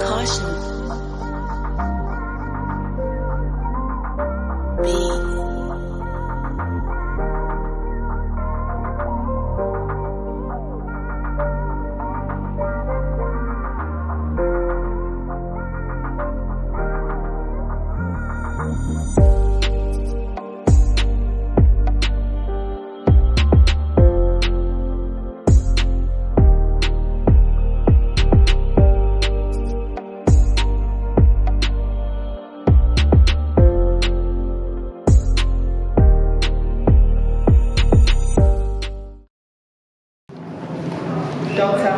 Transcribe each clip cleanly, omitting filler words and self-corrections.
Caution. Beats. Dr.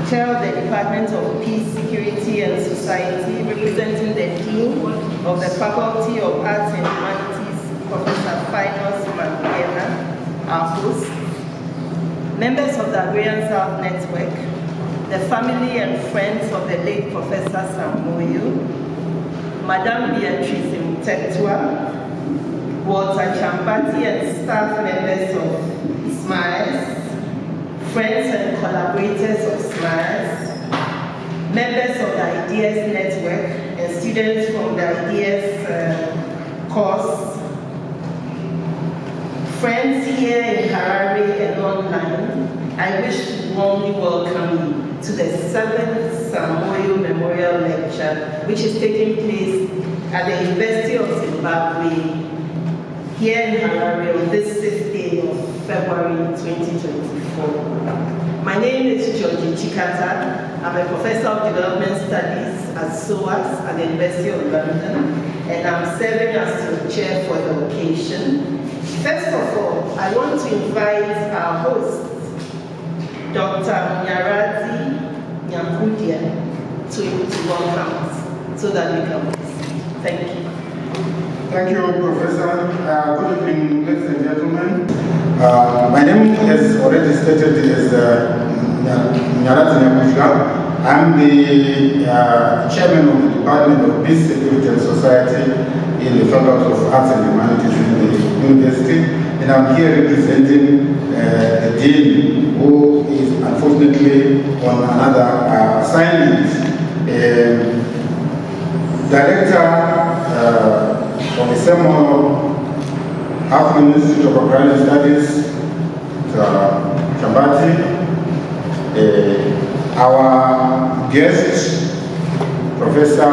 Chair of the Department of Peace, Security and Society, representing the Dean of the Faculty of Arts and Humanities, Professor Finos Manguena, our host, members of the Agrarian South Network, the family and friends of the late Professor Moyo, Madame Beatrice Mtetua, Walter Chambati and staff members of SMILES, friends and collaborators of SMILES, members of the Ideas Network, and students from the Ideas course, friends here in Harare and online, I wish to warmly welcome you to the 7th Moyo Memorial Lecture, which is taking place at the University of Zimbabwe, here in Harare on this 6th day of February 2024. My name is Georgie Chikata. I'm a professor of development studies at SOAS at the University of London, and I'm serving as your chair for the occasion. First of all, I want to invite our host, Dr. Nyarati Nyakudia, to welcome us so that we can proceed. Thank you. Thank you, Professor. Good evening, ladies and gentlemen. My name is already stated is Nyarati Nyakudia. I'm the chairman of the Department of Peace, Security and Society in the Faculty of Arts and Humanities in the University, and I'm here representing the Dean, who is unfortunately on another assignment. Director of the Samuel African Institute of Agrarian Studies, Chambati, our guest, Professor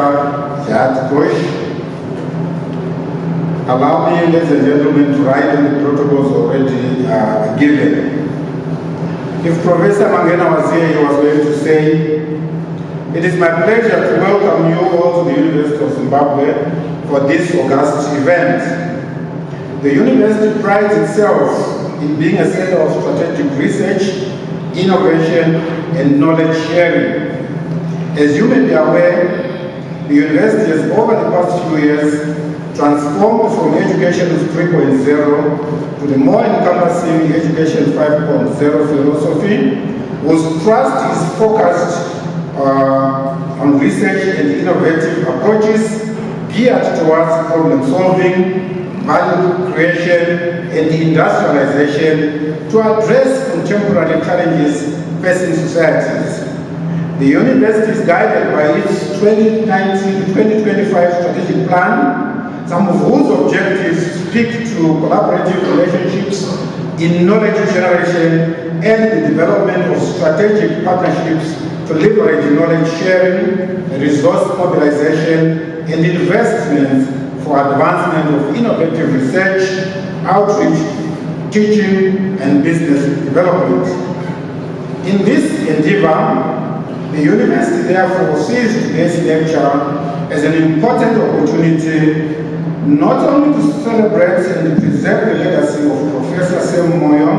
Jayati Ghosh. Allow me, ladies and gentlemen, to write on the protocols already given. If Professor Manguena was here, he was going to say, "It is my pleasure to welcome you all to the University of Zimbabwe for this august event. The university prides itself in being a center of strategic research, innovation, and knowledge sharing. As you may be aware, the university has over the past few years transformed from Education 3.0 to the more encompassing Education 5.0 philosophy, whose thrust is focused on research and innovative approaches geared towards problem solving, value creation, and industrialization to address contemporary challenges facing societies. The university is guided by its 2019 to 2025 strategic plan, some of whose objectives speak to collaborative relationships in knowledge generation and the development of strategic partnerships to leverage knowledge sharing, resource mobilization, and investments for advancement of innovative research, outreach, teaching, and business development. In this endeavor, the university therefore sees today's lecture as an important opportunity not only to celebrate and preserve the legacy of Professor Moyo,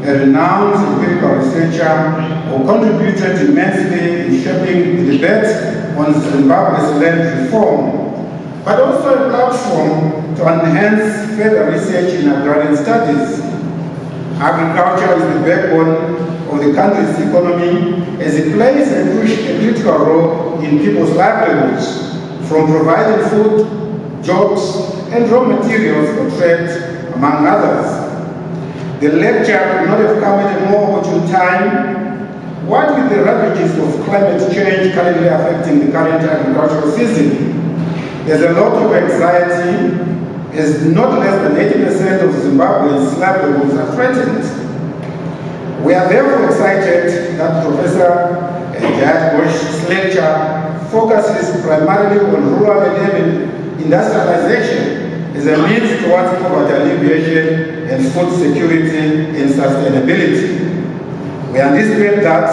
a renowned empirical researcher who contributed immensely in shaping the debate on Zimbabwe's land reform, but also a platform to enhance further research in agrarian studies. Agriculture is the backbone of the country's economy as it plays a critical role in people's livelihoods, from providing food, jobs, and raw materials for trade, among others. The lecture could not have come at a more opportune time, What with the ravages of climate change currently affecting the current agricultural season, there's a lot of anxiety as not less than 80% of Zimbabwe's livelihoods are threatened. We are therefore excited that Professor Jayati Ghosh's lecture focuses primarily on rural and urban industrialization as a means towards poverty alleviation and food security and sustainability. We anticipate that,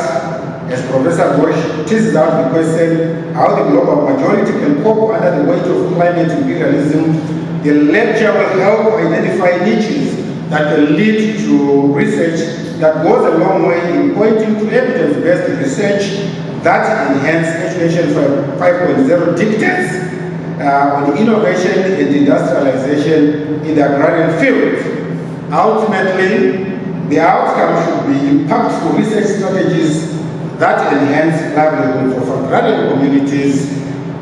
as Professor Ghosh teases out the question how the global majority can cope under the weight of climate imperialism, the lecture will help identify niches that can lead to research that goes a long way in pointing to evidence-based research that enhance Nation 5.0 dictates on innovation and industrialization in the agrarian field. Ultimately, the outcome should be impactful research strategies that enhance livelihoods of agrarian communities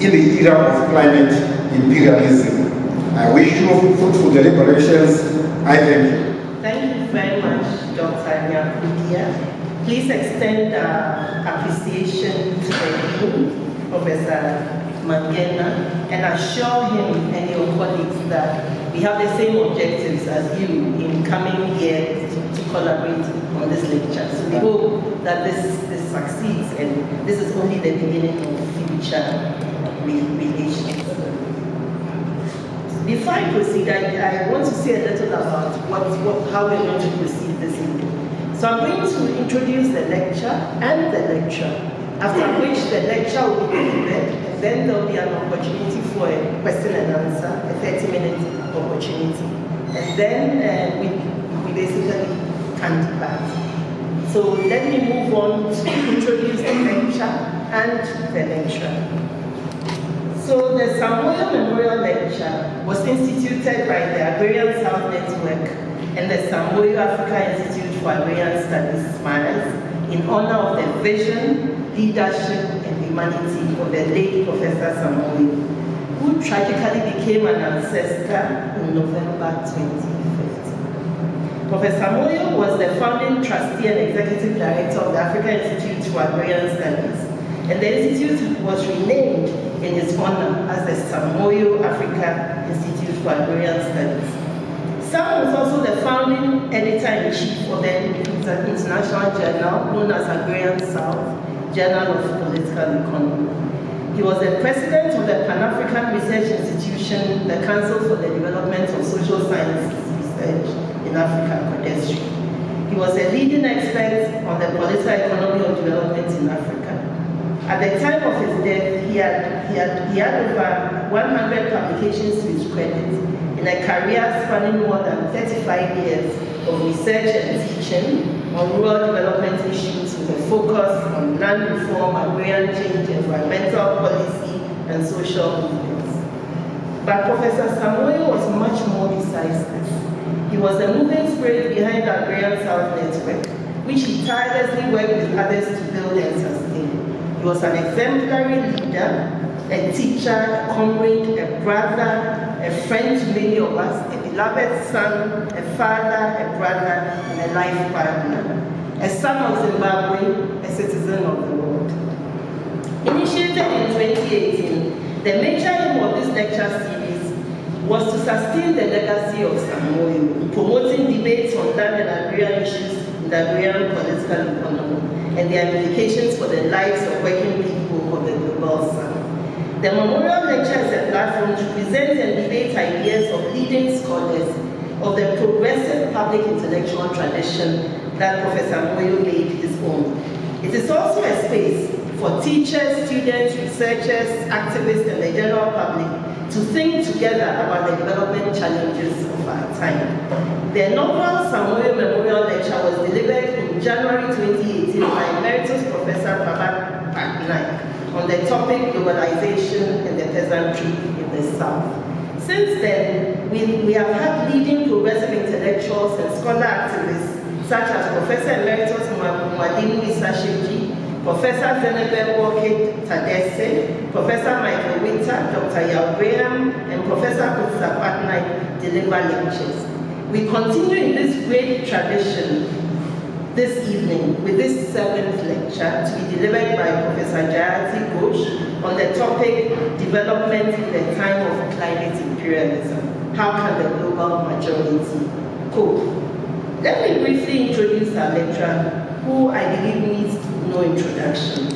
in the era of climate imperialism. I wish you fruitful deliberations. I thank you. Thank you very much, Dr. Nyakudia. Please extend appreciation to the Dean, Professor Mangena, and assure him and your colleagues that we have the same objectives as you in coming here to collaborate on this lecture. So we hope that this succeeds, and this is only the beginning of future relations. Before I proceed, I want to say a little about how we're going to proceed this evening. So I'm going to introduce the lecture and the lecturer, after which the lecture will be delivered, and then there will be an opportunity for a question and answer, a 30-minute opportunity. And then we basically can debate. So let me move on to introduce the lecture and the lecturer. So the Moyo Memorial Lecture was instituted by the Agrarian South Network and the Moyo Africa Institute for Agrarian Studies, SMARS, in honor of the vision, leadership, and humanity of the late Professor Moyo, who tragically became an ancestor in November 2015. Professor Moyo was the founding trustee and executive director of the Africa Institute for Agrarian Studies, and the institute was renamed in his honor as the Moyo Africa Institute for Agrarian Studies. Sam was also the founding editor-in-chief of the international journal known as Agrarian South, Journal of Political Economy. He was the president of the Pan-African Research Institution, the Council for the Development of Social Sciences Research in Africa, CODESRI. He was a leading expert on the political economy of development in Africa. At the time of his death, he had over 100 publications to his credit in a career spanning more than 35 years of research and teaching on rural development issues with a focus on land reform, agrarian change, environmental policy, and social movements. But Professor Moyo was much more besides this. He was the moving spirit behind the Agrarian South Network, which he tirelessly worked with others to build and sustain. He was an exemplary leader, a teacher, a comrade, a brother, a friend to many of us, a beloved son, a father, a brother, and a life partner, a son of Zimbabwe, a citizen of the world. Initiated in 2018, the major aim of this lecture series was to sustain the legacy of Moyo, promoting debates on land and agrarian issues in the agrarian political economy and their implications for the lives of working people of the global south. The memorial lecture is a platform to present and debate ideas of leading scholars of the progressive public intellectual tradition that Professor Moyo made his own. It is also a space for teachers, students, researchers, activists, and the general public to think together about the development challenges of our time. The inaugural Moyo Memorial Lecture was delivered in January 2018 by Emeritus Professor Prabhat Patnaik on the topic globalization and the peasantry in the South. Since then, we have had leading progressive intellectuals and scholar activists such as Professor Emeritus Mwalimu Isashiji, Professor Zenebe Woke Tadese, Professor Michael Winter, Dr. Yao Graham, and Professor Kutsa Patnaik deliver lectures. We continue in this great tradition this evening with this 7th lecture to be delivered by Professor Jayati Ghosh on the topic Development in the Time of Climate Imperialism. How can the global majority cope? Let me briefly introduce our lecturer, who I believe needs no introduction.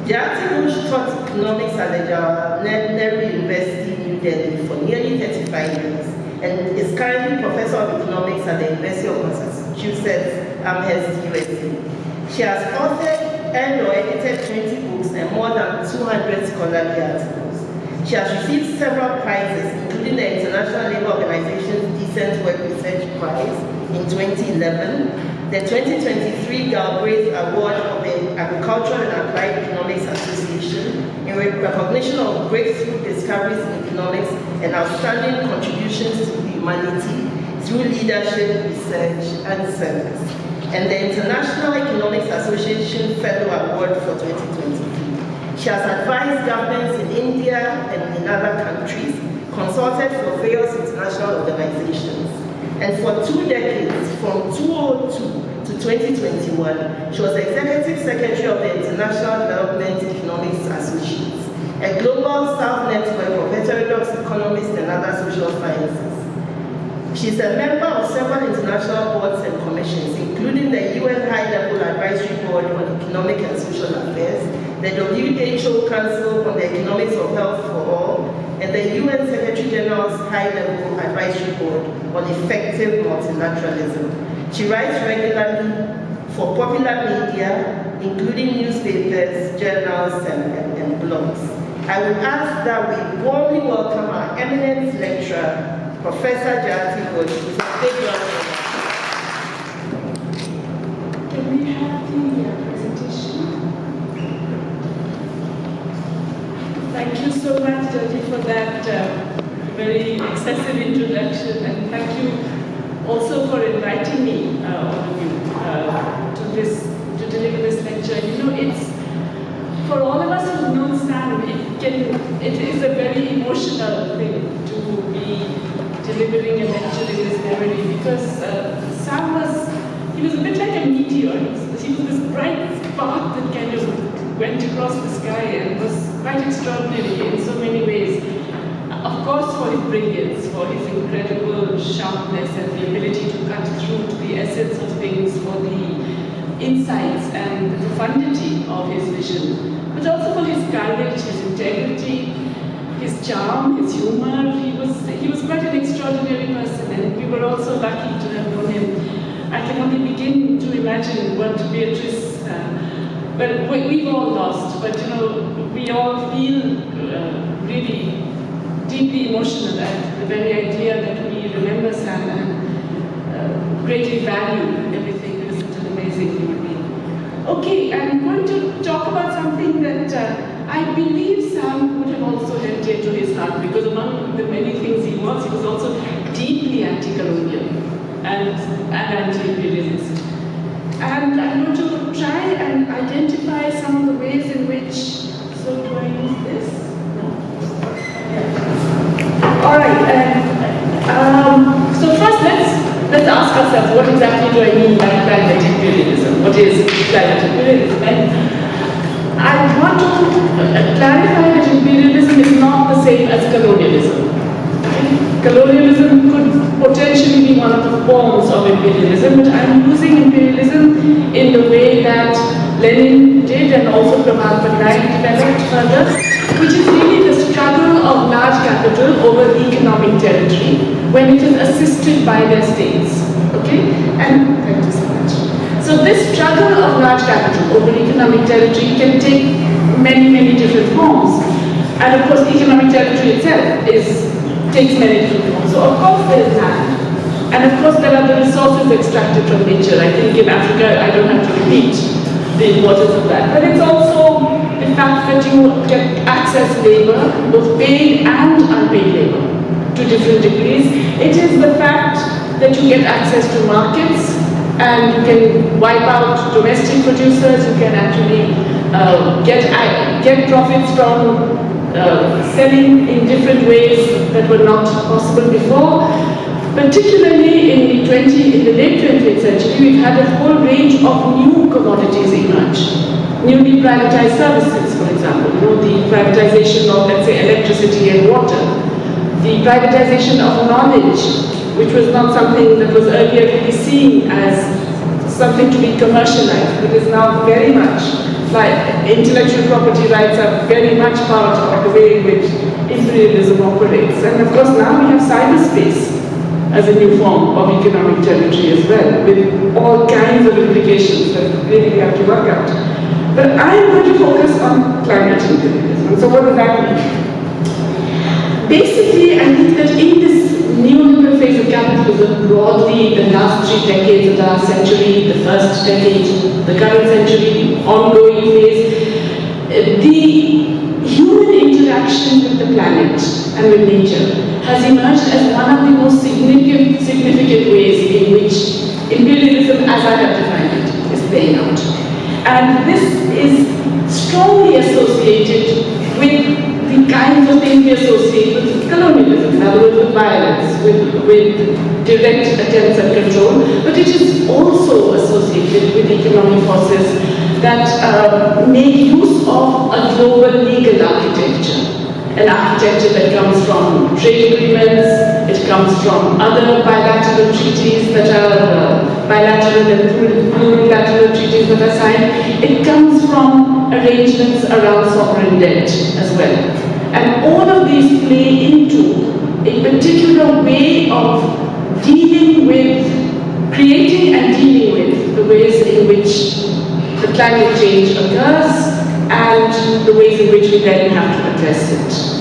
Jayati Ghosh taught economics at the Nehru University, New Delhi for nearly 35 years and is currently Professor of Economics at the University of Massachusetts, Amherst, USA. She has authored and or edited 20 books and more than 200 scholarly articles. She has received several prizes, including the International Labour Organization's Decent Work Research Prize in 2011, the 2023 Galbraith Award of the Agricultural and Applied Economics Association in recognition of breakthrough discoveries in economics and outstanding contributions to humanity through leadership, research, and service, and the International Economics Association Fellow Award for 2023. She has advised governments in India and in other countries, consulted for various international organizations, and for 2 decades, from 2002 to 2021, she was Executive Secretary of the International Development Economics Associates, a global South network of heterodox economists and other social sciences. She is a member of several international boards and commissions, including the UN High-Level Advisory Board on Economic and Social Affairs, the WHO Council on the Economics of Health for All, and the UN Secretary General's High-Level Advisory Board on Effective Multilateralism. She writes regularly for popular media, including newspapers, journals, and blogs. I would ask that we warmly welcome our eminent lecturer, Professor Jayati Ghosh, with a big round of applause. Can we have the presentation? Thank you so much, Jyoti, for that very excessive introduction, and thank you also for inviting me, all of you, to deliver this lecture. You know, it's for all of us who know Sam, it is a very emotional thing to be delivering a lecture in this memory, because Sam he was a bit like a meteor. He was this bright spark that kind of went across the sky and was quite extraordinary in so many ways. Of course, for his brilliance, for his incredible sharpness and the ability to cut through to the essence of things, for the insights and the profundity of his vision, but also for his courage, his integrity, his charm, his humor. He was quite an extraordinary person, and we were also lucky to have known him. I can only begin to imagine what Beatrice, but we've all lost, but you know, we all feel really deeply emotional at the very idea that we remember Sam and greatly value everything. He was such an amazing human being. Okay, I'm going to talk about something that I believe Sam would have also held dear to his heart, because among the many things he was also deeply anti-colonial and anti-imperialist. And I'm going to try and identify some of the ways in which, so do I use this? No. All right, so first let's ask ourselves, what exactly do I mean by climate imperialism? What is climate imperialism? And I want to clarify that imperialism is not the same as colonialism. Colonialism could potentially be one of the forms of imperialism, but I'm using imperialism in the way that Lenin did and also Pramod Patnaik developed further, which is really the struggle of large capital over economic territory when it is assisted by their states. Okay? And thank you so much. So this struggle of large capital over economic territory can take many, many different forms. And of course, economic territory itself takes many different forms. So of course there is land. And of course there are the resources extracted from nature. I think in Africa, I don't have to repeat the importance of that. But it's also the fact that you can access labor, both paid and unpaid labor, to different degrees. It is the fact that you get access to markets, and you can wipe out domestic producers. You can actually get profits from selling in different ways that were not possible before. Particularly in the late 20th century, we've had a whole range of new commodities emerge. Newly privatized services, for example, the privatization of, let's say, electricity and water, the privatization of knowledge, which was not something that was earlier really seen as something to be commercialized, but is now very much, like intellectual property rights are very much part of the way in which imperialism operates. And of course now we have cyberspace as a new form of economic territory as well, with all kinds of implications that really we have to work out. But I am going to focus on climate imperialism. So what does that mean? Basically, I think that in this neoliberal phase of capitalism, broadly the last 3 decades of our century, the first decade, the current century, ongoing phase, the human interaction with the planet and with nature has emerged as one of the most significant ways in which imperialism, as I have defined it, is playing out. And this is strongly associated with the kinds of things we associate with colonialism, in other words, with violence, with direct attempts at control, but it is also associated with economic forces that make use of a global legal architecture. An architecture that comes from trade agreements, it comes from other bilateral treaties that are bilateral and plurilateral treaties that are signed. It comes from arrangements around sovereign debt as well. And all of these play into a particular way of dealing with, creating and dealing with the ways in which the climate change occurs and the ways in which we then have to address it.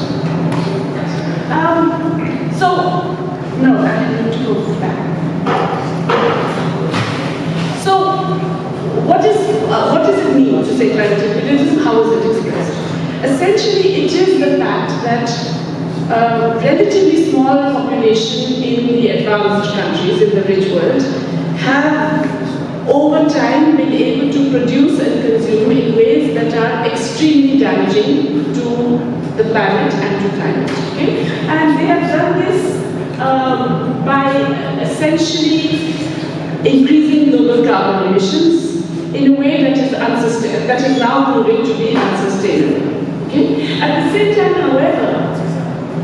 No, I need to go back. So, what does it mean to say climate imperialism? How is it expressed? Essentially, it is the fact that a relatively small population in the advanced countries, in the rich world, have over time been able to produce and consume in ways that are extremely damaging to the planet and to climate. Okay? And they have done this by essentially increasing global carbon emissions in a way that is unsustainable, that is now proving to be unsustainable. Okay? At the same time, however,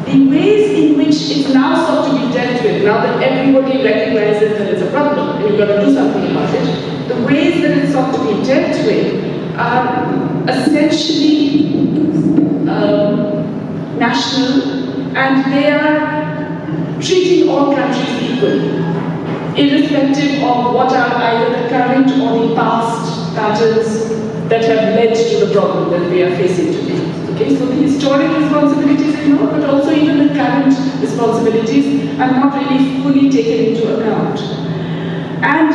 the ways in which it's now sought to be dealt with, now that everybody recognizes that it's a problem and you've got to do something about it, the ways that it's sought to be dealt with are essentially national, and they are treating all countries equally, irrespective of what are either the current or the past patterns that have led to the problem that we are facing today. Okay, so the historic responsibilities ignored, but also even the current responsibilities are not really fully taken into account. And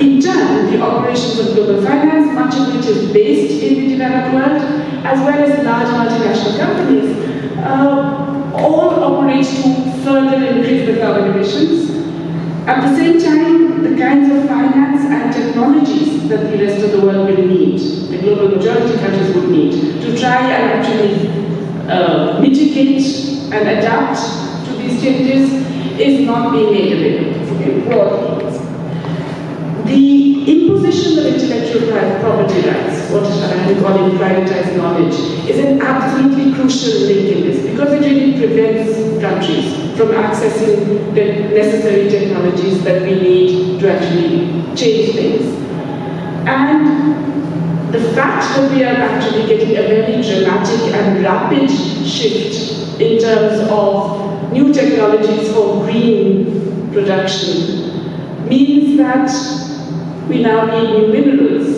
in turn, the operations of global finance, much of which is based in the developed world, as well as large multinational companies, all operate to further increase the carbon emissions. At the same time, the kinds of finance and technologies that the rest of the world will need, the global majority of countries would need, to try and actually mitigate and adapt to these changes is not being made available. Broadly. The imposition of intellectual property rights, what I am calling privatized knowledge, is an absolutely crucial link in this because it really prevents countries from accessing the necessary technologies that we need to actually change things. And the fact that we are actually getting a very dramatic and rapid shift in terms of new technologies for green production means that we now need new minerals.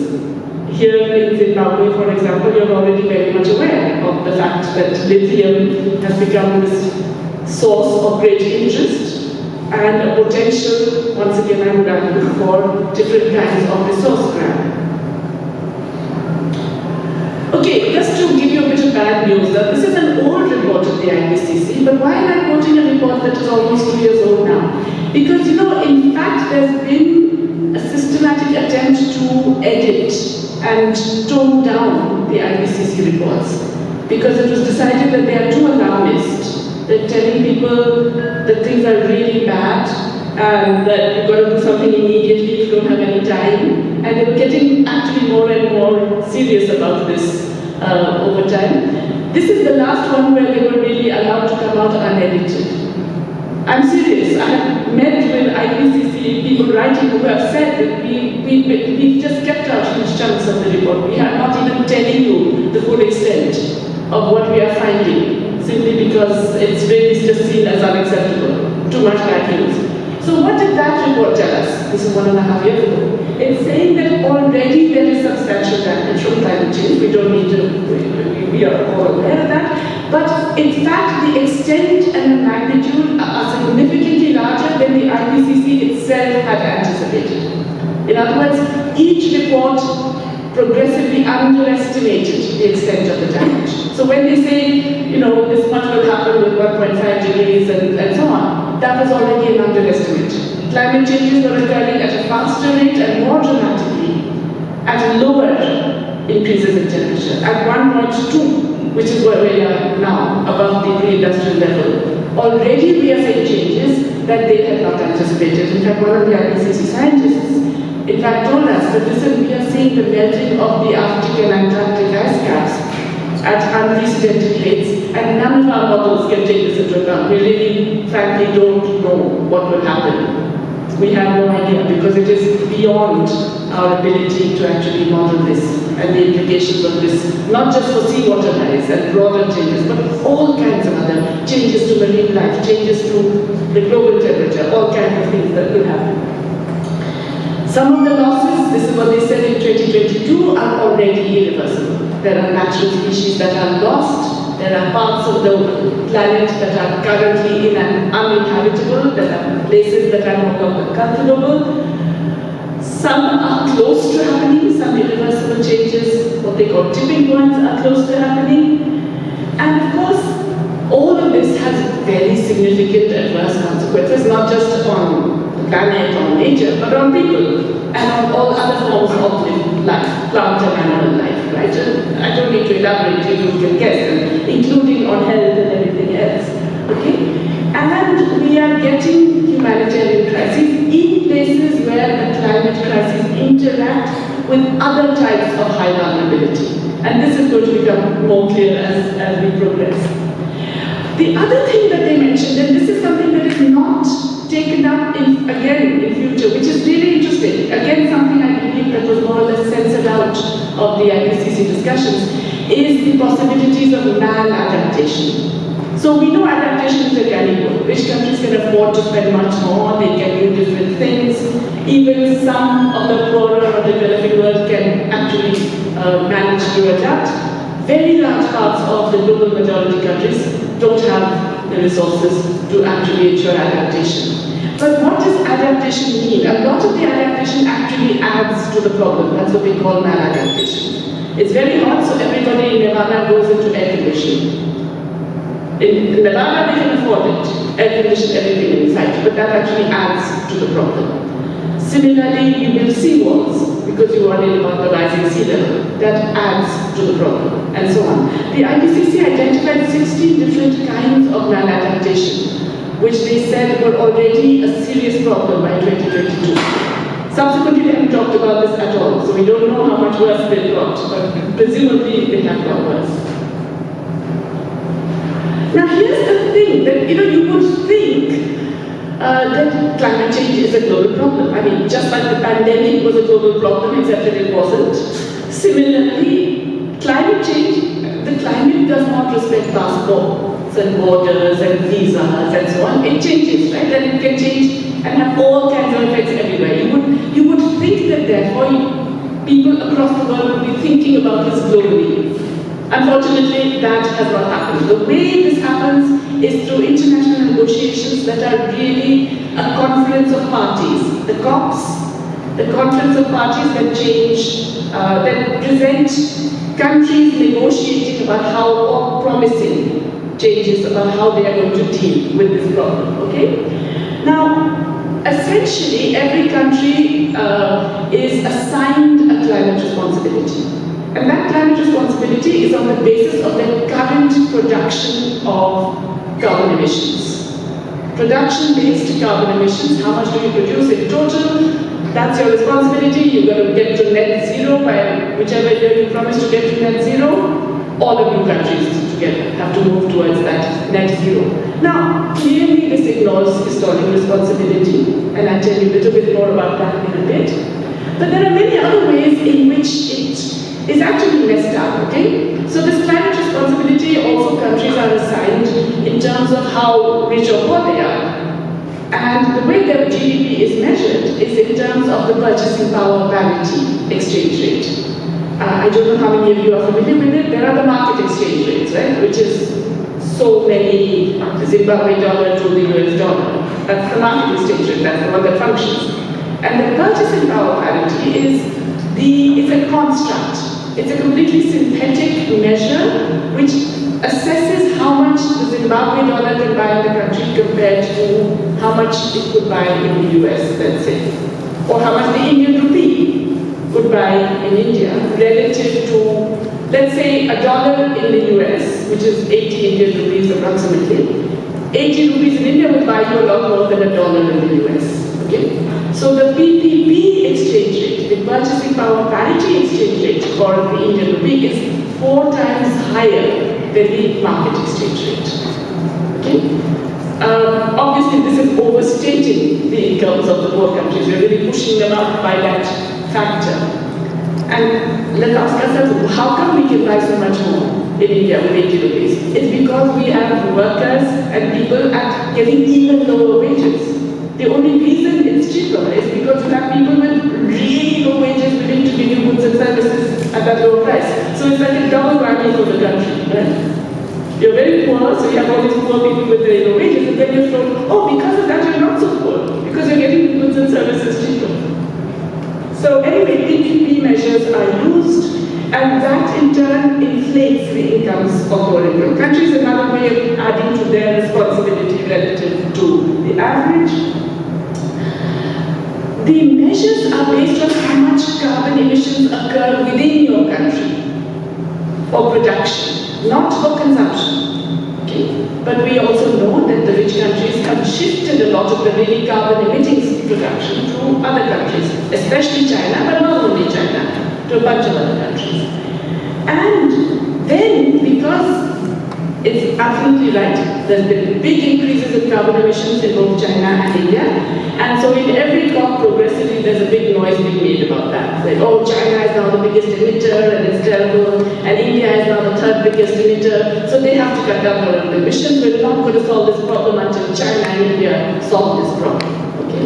Here in Zimbabwe, for example, you're already very much aware of the fact that lithium has become this source of great interest and a potential, once again I would argue, for different kinds of resource grab. Okay, just to give you a bit of bad news, this is an old report of the IPCC, but why am I quoting a report that is almost 2 years old now? Because, in fact, there's been a systematic attempt to edit and tone down the IPCC reports because it was decided that they are too alarmist They're telling people that things are really bad and that you've got to do something immediately, you don't have any time. And they were getting actually more and more serious about this over time. This is the last one where they were really allowed to come out unedited. I'm serious. I have met with IPCC people writing who have said that we just kept out huge chunks of the report. We are not even telling you the full extent of what we are finding, simply because it's really just seen as unacceptable. Too much bad news. So what did that report tell us? This is 1.5 years ago. It's saying that already there is substantial damage from climate change. We don't need to, we are all aware of that. But in fact, the extent and the magnitude are significantly larger than the IPCC itself had anticipated. In other words, each report progressively underestimated the extent of the damage. So when they say, you know, this much will happen with 1.5 degrees and so on, that was already an underestimate. Climate changes were occurring at a faster rate and more dramatically at lower increases in temperature, at 1.2, which is where we are now, above the pre-industrial level. Already we are seeing changes that they had not anticipated. In fact, one of the IPCC scientists, in fact, told us that listen, we are seeing the melting of the Arctic and Antarctic ice caps at unprecedented rates, and none of our models can take this into account. We really, frankly, don't know what will happen. We have no idea because it is beyond our ability to actually model this and the implications of this, not just for seawater rise and broader changes, but all kinds of other changes to marine life, changes to the global temperature, all kinds of things that will happen. Some of the losses, this is what they said in 2022, are already irreversible. There are natural species that are lost. There are parts of the planet that are currently uninhabitable. There are places that are no longer cultivable. Some are close to happening. Some irreversible changes, what they call tipping points, are close to happening. And of course, all of this has very significant adverse consequences, not just on planet, on nature, but on people and on all other forms of life, plant and animal life, right? I don't need to elaborate, you can guess, including on health and everything else, okay? And we are getting humanitarian crises in places where the climate crisis interact with other types of high vulnerability. And this is going to become more clear as we progress. The other thing that they mentioned, and this is something that is not taken up again in future, which is really interesting. Again, something I believe that was more or less censored out of the IPCC discussions is the possibilities of maladaptation. So we know adaptation is a gamble. Rich countries can afford to spend much more, they can do different things. Even some of the poorer or developing world can actually manage to adapt. Very large parts of the global majority countries don't have the resources to actually ensure adaptation. But what does adaptation mean? A lot of the adaptation actually adds to the problem. That's what we call maladaptation. It's very hot, so everybody in Nevada goes into air conditioning. In Nevada, they can afford it, air condition everything inside, but that actually adds to the problem. Similarly, you build seawalls because you worry about the rising sea level. That adds to the problem, and so on. The IPCC identified 16 different kinds of maladaptation, which they said were already a serious problem by 2022. Subsequently, they haven't talked about this at all, so we don't know how much worse they got, but presumably they have got worse. Now, here's the thing that you would think that climate change is a global problem. I mean, just like the pandemic was a global problem, except that it wasn't. Similarly, climate change, the climate does not respect passports and borders and visas and so on. It changes, right? And it can change and have all kinds of effects everywhere. You would think that therefore people across the world would be thinking about this globally. Unfortunately, that has not happened. The way this happens is through international negotiations that are really a conference of parties. The COPs, the conference of parties that change, that present countries negotiating about how, or promising changes about how they are going to deal with this problem, okay? Now, essentially, every country is assigned a climate responsibility. And that climate responsibility is on the basis of the current production of carbon emissions. Production-based carbon emissions, how much do you produce in total? That's your responsibility. You've got to get to net zero by whichever year you promise to get to net zero. All of you countries together have to move towards that net zero. Now, clearly this ignores historic responsibility, and I'll tell you a little bit more about that in a bit. But there are many other ways in which it is actually messed up, okay? So this climate responsibility also countries are assigned in terms of how rich or poor they are. And the way their GDP is measured is in terms of the purchasing power parity exchange rate. I don't know how many of you are familiar with it. There are the market exchange rates, right? Which is so many Zimbabwe dollar to the US dollar. That's the market exchange rate, that's the one that functions. And the purchasing power parity is it's a construct. It's a completely synthetic measure which assesses how much the Zimbabwe dollar can buy in the country compared to how much it could buy in the US, let's say. Or how much the Indian rupee could buy in India relative to, let's say, $1 in the US, which is 80 Indian rupees approximately. 80 rupees in India would buy you a lot more than $1 in the US. Okay? So the PPP exchange rate, the purchasing power parity exchange rate for the Indian rupee is 4 times higher than the market exchange rate. Okay? Obviously, this is overstating the incomes of the poor countries. We're really pushing them up by that factor. And let's ask ourselves, how come we can buy so much more in India with 80 rupees? It's because we have workers and people at getting even lower wages. The only reason it's cheaper is because you have people with really low wages willing to give you goods and services at that lower price. So it's like a double whammy for the country, right? You're very poor, so you have all these poor people with very low wages, and then you're told, oh, because of that you're not so poor, because you're getting goods and services cheaper. So anyway, PPP measures are used, and that in turn inflates the incomes of poor income countries. Another way of adding to their responsibility relative to the average. The measures are based on how much carbon emissions occur within your country for production, not for consumption. Okay? But we also know that the rich countries have shifted a lot of the really carbon-emitting production to other countries, especially China, but not only China, to a bunch of other countries. And then, because it's absolutely right, there's been big increases in carbon emissions in both China and India, and so in every talk progressively there's a big noise being made about that. Like, oh, China is now the biggest emitter and it's terrible, and India is now the third biggest emitter, so they have to cut down their own emissions. We're not going to solve this problem until China and India solve this problem. Okay?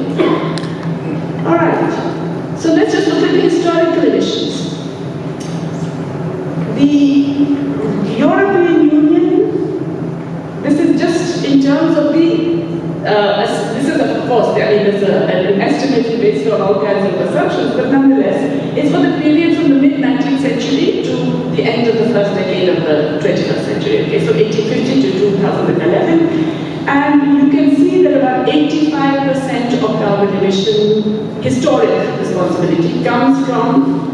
Alright, so let's just look at the historical emissions. The European Union, this is just in terms of the, this is of course, I mean, there's an estimate based on all kinds of assumptions, but nonetheless, it's for the period from the mid-19th century to the end of the first decade of the 21st century, okay, so 1850 to 2011, and you can see that about 85% of carbon emission historic responsibility comes from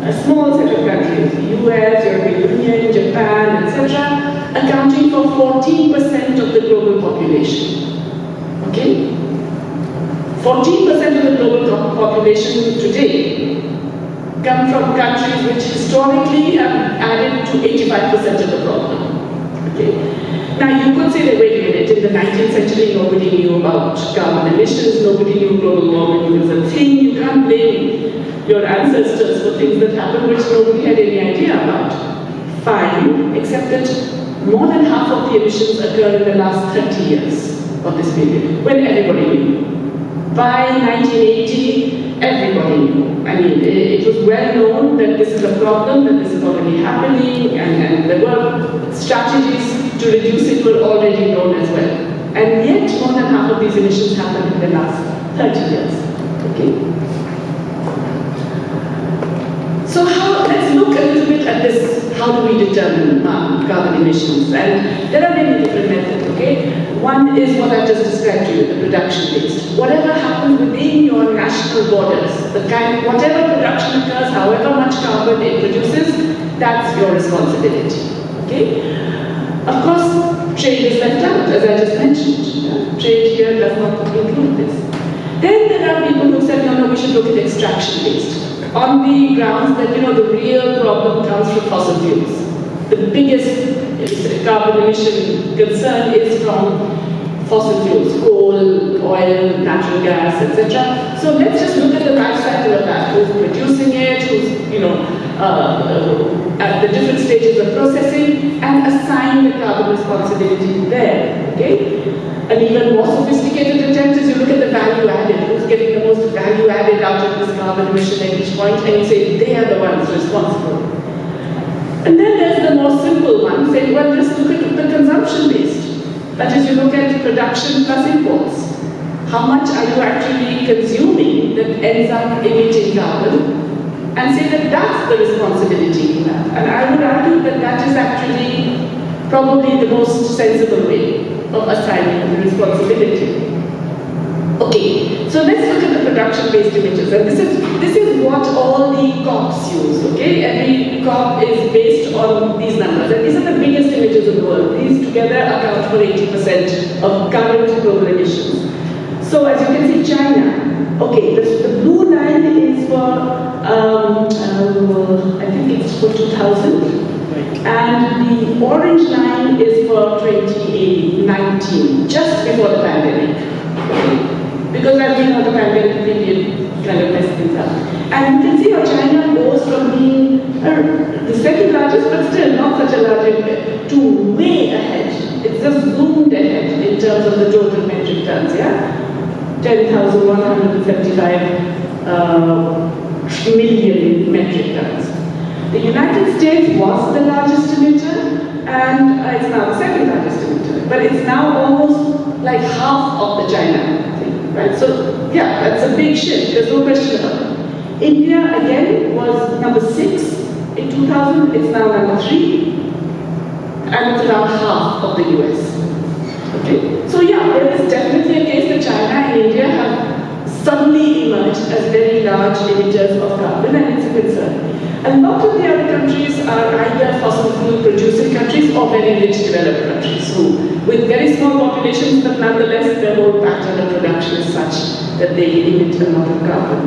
a small set of countries, the US, European Union, Japan, etc., accounting for 14% of the global population. Okay? 14% of the global population today come from countries which historically have added to 85% of the problem. Okay? Now you could say that, wait a minute, in the 19th century nobody knew about carbon emissions, nobody knew global warming was a thing. You can't blame your ancestors for things that happened which nobody had any idea about. Fine, except that more than half of the emissions occurred in the last 30 years of this period, when everybody knew. By 1980, everybody knew. I mean, it was well known that this is a problem, that this is already happening, and there were strategies to reduce it were already known as well. And yet, more than half of these emissions happened in the last 30 years. Okay? So let's look a little bit at this, how do we determine carbon emissions? And there are many different methods, okay? One is what I just described to you, the production-based. Whatever happens within your national borders, whatever production occurs, however much carbon it produces, that's your responsibility, okay? Of course, trade is left out, as I just mentioned. Trade here does not include this. Then there are people who said, no, we should look at extraction-based, on the grounds that, the real problem comes from fossil fuels. The biggest carbon emission concern is from fossil fuels, coal, oil, natural gas, etc. So let's just look at the life cycle of that. Who's producing it, who's, at the different stages of processing, and assign the carbon responsibility there, okay? An even more sophisticated attempt is you look at the value added, who's getting the most value added out of this carbon emission at each point, and you say they are the ones responsible. And then there's the more simple one, saying, well, just look at the consumption based. That is, you look at production plus imports. How much are you actually consuming that ends up emitting carbon? And say that that's the responsibility you have. And I would argue that that is actually probably the most sensible way of assigning the responsibility. Okay, so let's look at the production-based images. And this is what all the COPs use, okay? Every COP is based on these numbers. And these are the biggest images in the world. These together account for 80% of current global emissions. So as you can see, China, okay, the blue line is for, I think it's for 2000. And the orange line is for 2019, just before the pandemic. Okay? Because as we know, the pandemic period kind of messed things up. And you can see how China goes from being the second largest, but still not such a large impact, to way ahead. It's just zoomed ahead in terms of the total metric tons, yeah? 10,175 million metric tons. The United States was the largest emitter, and it's now the second largest emitter. But it's now almost like half of the China thing, right? So, yeah, that's a big shift. There's no question about it. India, again, was number 6 in 2000. It's now number 3. And it's around half of the US. Okay? So, yeah, there is definitely a case that China and India have suddenly emerged as very large emitters of carbon, and it's a concern. A lot of the other countries are either fossil fuel producing countries or very rich developed countries who, with very small populations, but nonetheless their whole pattern of production is such that they emit a lot of carbon.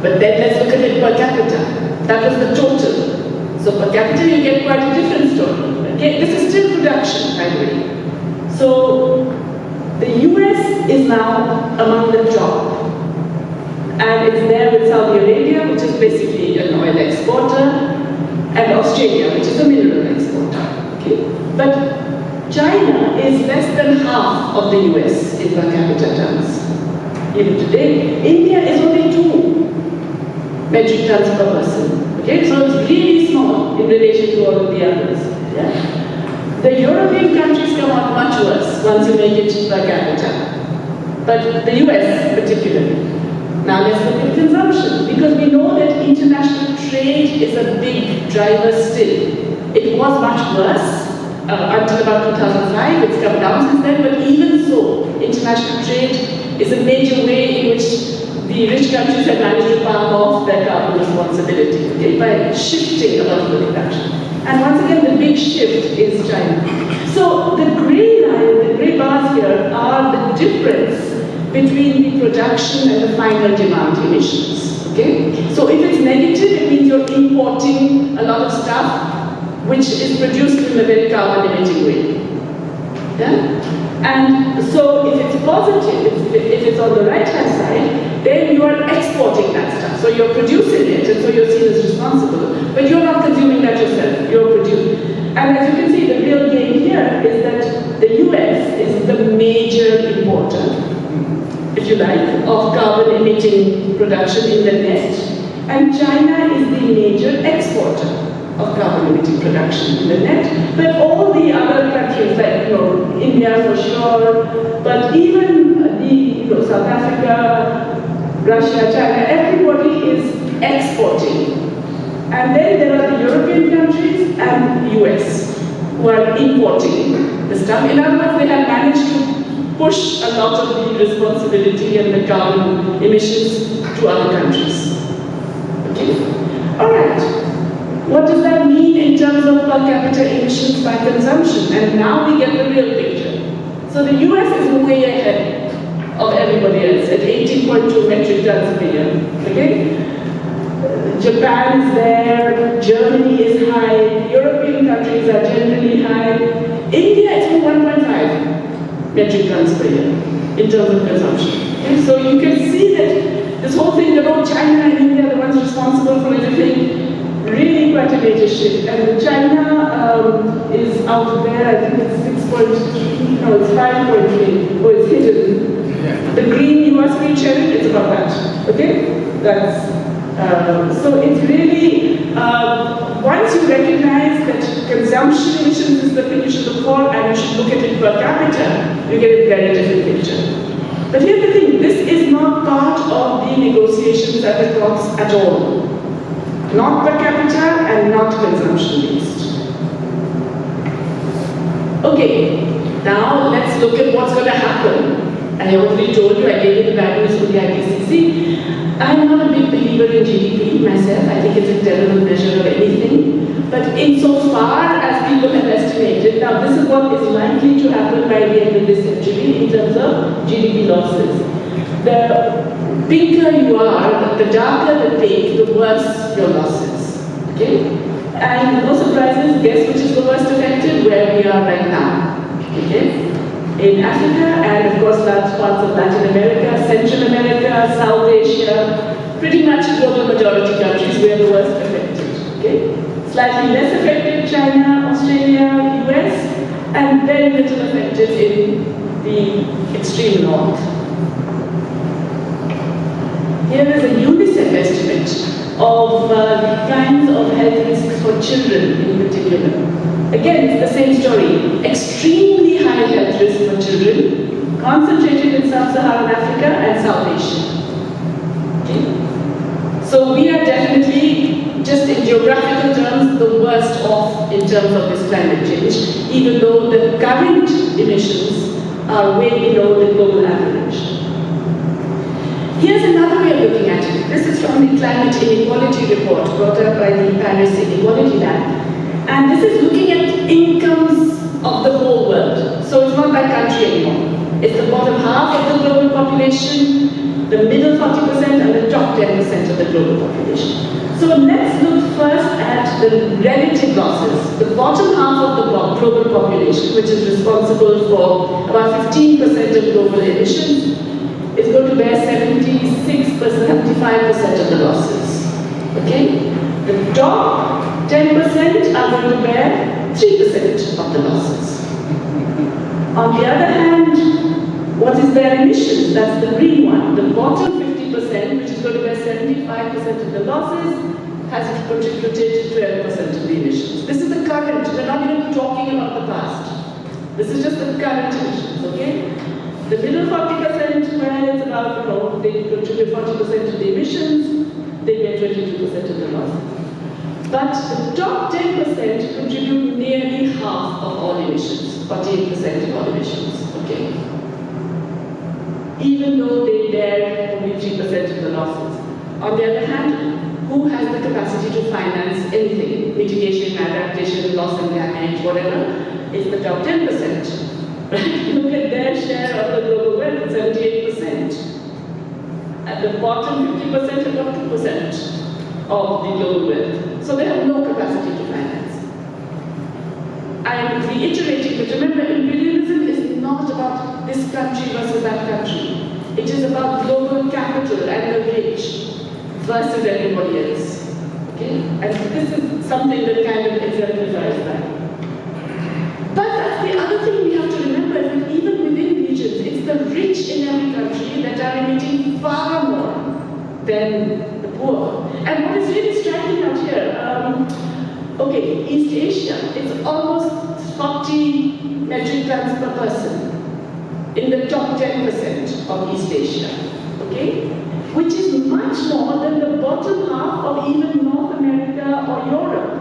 But then let's look at it per capita. That was the total. So per capita you get quite a different story. Okay, this is still production, by the way. So the US is now among the top. And it's there with Saudi Arabia, which is basically an oil exporter, and Australia, which is a mineral exporter. Okay? But China is less than half of the US in per capita terms. Even today, India is only 2 metric tons per person. Okay? So it's really small in relation to all of the others. Yeah? The European countries come out much worse once you make it per capita. But the US particularly. Now let's look at consumption, because we know that international trade is a big driver still. It was much worse until about 2005. It's come down since then, but even so, international trade is a major way in which the rich countries have managed to palm off their carbon responsibility, okay, by shifting a lot of the production. And once again, the big shift is China. So the grey line, the grey bars here are the difference between the production and the final demand emissions, okay? So if it's negative, it means you're importing a lot of stuff which is produced in a very carbon-emitting way, yeah? And so if it's positive, if it's on the right-hand side, then you are exporting that stuff. So you're producing it, and so you're seen as responsible. But you're not consuming that yourself, you're producing. And as you can see, the real gain here is that the US is the major importer, if you like, of carbon-emitting production in the net, and China is the major exporter of carbon-emitting production in the net. But all the other countries, like India for sure, but even the South Africa, Russia, China, everybody is exporting. And then there are the European countries and the US who are importing the stuff. In other words, they have managed to push a lot of the responsibility and the carbon emissions to other countries. Okay? All right. What does that mean in terms of per capita emissions by consumption? And now we get the real picture. So the US is way ahead of everybody else at 18.2 metric tons per year. Okay? Japan is there, Germany is high, European countries are generally high. India is 1.5 metric tons per year in terms of consumption. Okay? So you can see that this whole thing about China and India are the ones responsible for everything, really quite a major shift. And China is out there, I think it's 6.3, no, it's 5.3, oh, it's hidden. Yeah. The green US green cherry, it's about that, okay? That's, so it's really, once you recognize that consumption emissions is the thing you should look for and you should look at it per capita, you get a very different picture. But here's the thing, this is not part of the negotiations at the talks at all. Not per capita and not consumption based. Okay, now let's look at what's going to happen. I already told you, I gave you the values for the IPCC. I'm not a big believer in GDP myself. I think it's a terrible measure of anything. But insofar as people have estimated, now this is what is likely to happen by the end of this century in terms of GDP losses. The pinker you are, the darker the pink, the worse your losses. Okay? And no surprises, guess which is the worst affected? Where we are right now. Okay? In Africa and of course large parts of Latin America, Central America, South Asia, pretty much global majority countries were the worst affected. Okay? Slightly less affected China, Australia, US, and very little affected in the extreme north. Here is a UNICEF estimate of the kinds of health risks for children in particular. Again, it's the same story. Extremely high health risk for children, concentrated in sub-Saharan Africa and South Asia. Okay? So we are definitely, just in geographical terms, the worst off in terms of this climate change, even though the current emissions are way below the global average. Here's another way of looking at it. This is from the Climate Inequality Report brought up by the Paris Inequality Lab. And this is looking at incomes of the whole world. So it's not by country anymore. It's the bottom half of the global population, the middle 40%, and the top 10% of the global population. So let's look first at the relative losses. The bottom half of the global population, which is responsible for about 15% of global emissions, is going to bear 76%, 75% of the losses. Okay? The top 10% are going to bear 3% of the losses. On the other hand, what is their emissions? That's the green one. The bottom 50%, which is going to bear 75% of the losses, has contributed to 12% of the emissions. This is the current. We're not even talking about the past. This is just the current emissions, okay? The middle 40%, where it's about, they contribute 40% of the emissions, they bear 22% of the losses. But the top 10% contribute nearly half of all emissions, 48% of all emissions, okay? Even though they bear only 3% of the losses. On the other hand, who has the capacity to finance anything? Mitigation, adaptation, loss and damage, whatever, is the top 10%. Look at their share of the global wealth, 78%. At the bottom 50% about 2% of the global wealth. So they have no capacity to finance. I am reiterating, but remember, imperialism is not about this country versus that country. It is about global capital and the rich versus everybody else. Okay? And this is something that kind of exemplifies that. But that's the other thing we have to remember, is that even within regions, it's the rich in every country that are emitting far more than the poor. And what is really striking out here, okay, East Asia, it's almost 40 metric tons per person in the top 10% of East Asia, okay? Which is much more than the bottom half of even North America or Europe.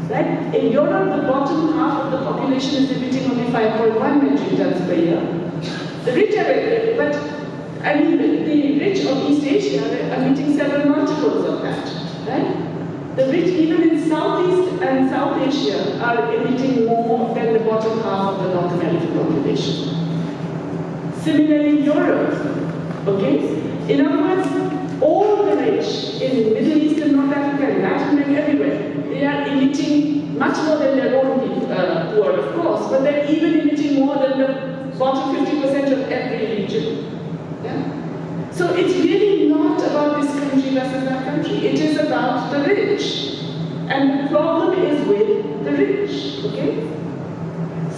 Right? In Europe, the bottom half of the population is emitting only 5.1 metric tons per year. The rich are, but the rich of East Asia are emitting several multiples of that, right? The rich, even in Southeast and South Asia, are emitting more than the bottom half of the North American population. Similarly, Europe, okay? In other words, all the rich in Middle East and North Africa, and Latin America, everywhere, they are emitting much more than their own poor, of course, but they're even emitting more than the bottom 50% of every region. Yeah? So it's really not about this country versus that country. It is about the rich. And the problem is with the rich, okay?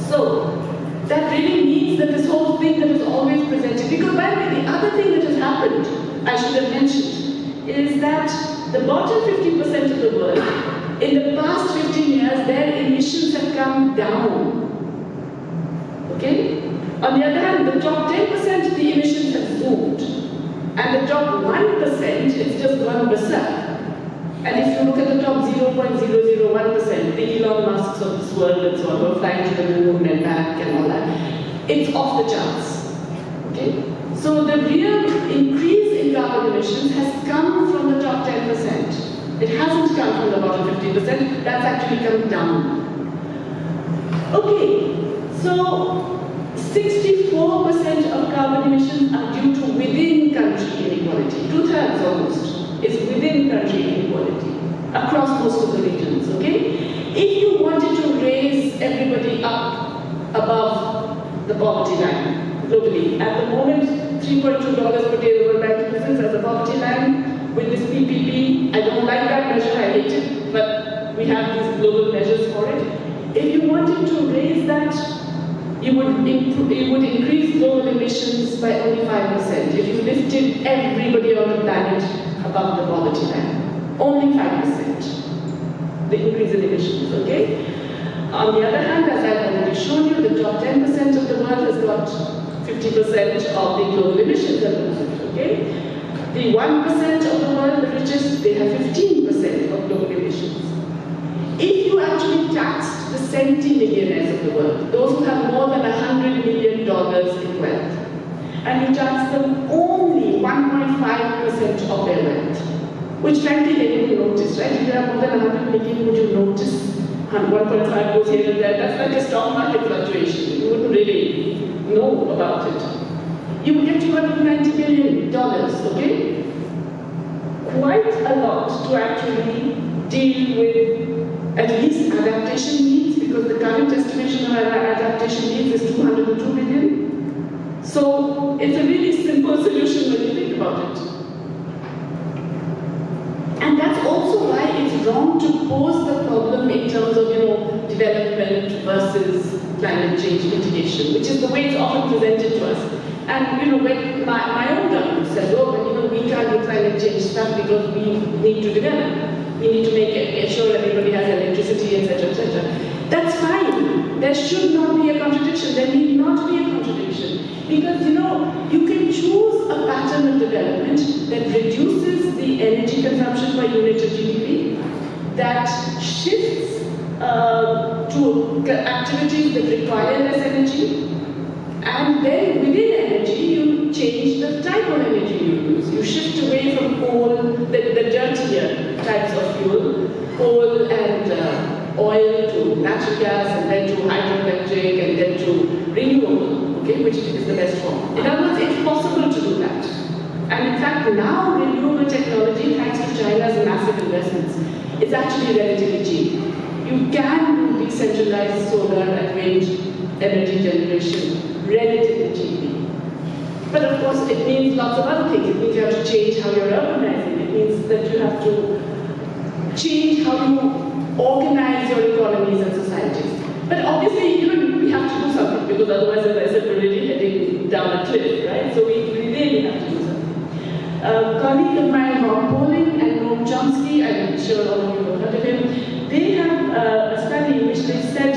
So, that really means that this whole thing that is always presented, because by the way, the other thing that has happened, I should have mentioned, is that the bottom 50% of the world, in the past 15 years, their emissions have come down. Okay? On the other hand, the top 10%, the emissions have zoomed. And the top 1%, it's just gone berserk. And if you look at the top 0.001%, the Elon Musks of this world and so on, who are flying to the moon and back and all that, it's off the charts. Okay? So the real increase in carbon emissions has come from the top 10%. It hasn't come from the bottom 50%, that's actually come down. Okay, so 64% of carbon emissions are due to within-country inequality. 2/3 almost is within-country inequality across most of the regions, okay? If you wanted to raise everybody up above the poverty line globally, at the moment, $3.2 per day, the World Bank presents as a poverty line. With this PPP, I don't like that measure, I hate it, but we have these global measures for it. If you wanted to raise that, it would increase global emissions by only 5% if you lifted everybody on the planet above the poverty line. Only 5%, the increase in emissions, okay? On the other hand, as I've already shown you, the top 10% of the world has got 50% of the global emissions at the moment, okay? The 1% of the world, the richest, they have 15% of global emissions. If you actually taxed the centimillionaires of the world, those who have more than $100 million in wealth, and you tax them only 1.5% of their wealth, which frankly they wouldn't notice, right? If you have more than 100 million, would you notice 1.5 goes here and there? That's like a stock market fluctuation. You wouldn't really know about it. You would get $290 billion, okay? Quite a lot to actually deal with at least adaptation needs, because the current estimation of our adaptation needs is $202 billion. So it's a really simple solution when you think about it. And that's also why it's wrong to pose the problem in terms of, development versus climate change mitigation, which is the way it's often presented to us. And when my own government says, we can't do climate change stuff because we need to develop. We need to make sure everybody has electricity, etc., etc. That's fine. There should not be a contradiction. There need not be a contradiction. Because, you can choose a pattern of development that reduces the energy consumption per unit of GDP, that shifts to activities that require less energy, and then within energy, you change the type of energy you use. You shift away from coal, the dirtier types of fuel, coal and oil to natural gas, and then to hydroelectric, and then to renewable, okay, which is the best form. In other words, it's possible to do that. And in fact, now renewable technology, thanks to China's massive investments, is actually relatively cheap. You can do decentralized solar and wind energy generation relatively cheaply. But of course, it means lots of other things. It means you have to change how you're urbanizing. It means that you have to change how you organize your economies and societies. But obviously, we have to do something, because otherwise, as I said, we're really heading down a cliff, right? So we really have to do something. A colleague of mine, Rob Poling and Noam Chomsky, I'm sure all of you have heard of him, they have a study in which they said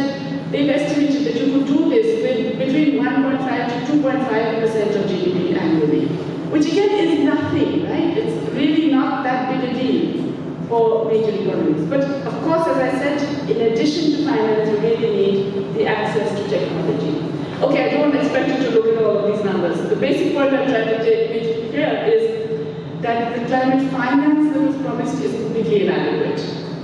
they've estimated that you could do this with between 1.5 to 2.5% of GDP annually, which again is nothing, right? It's really not that big a deal for major economies. But of course, as I said, in addition to finance, you really need the access to technology. Okay, I don't expect you to look at all of these numbers. The basic point I'm trying to make here is that the climate finance that was promised is completely inadequate.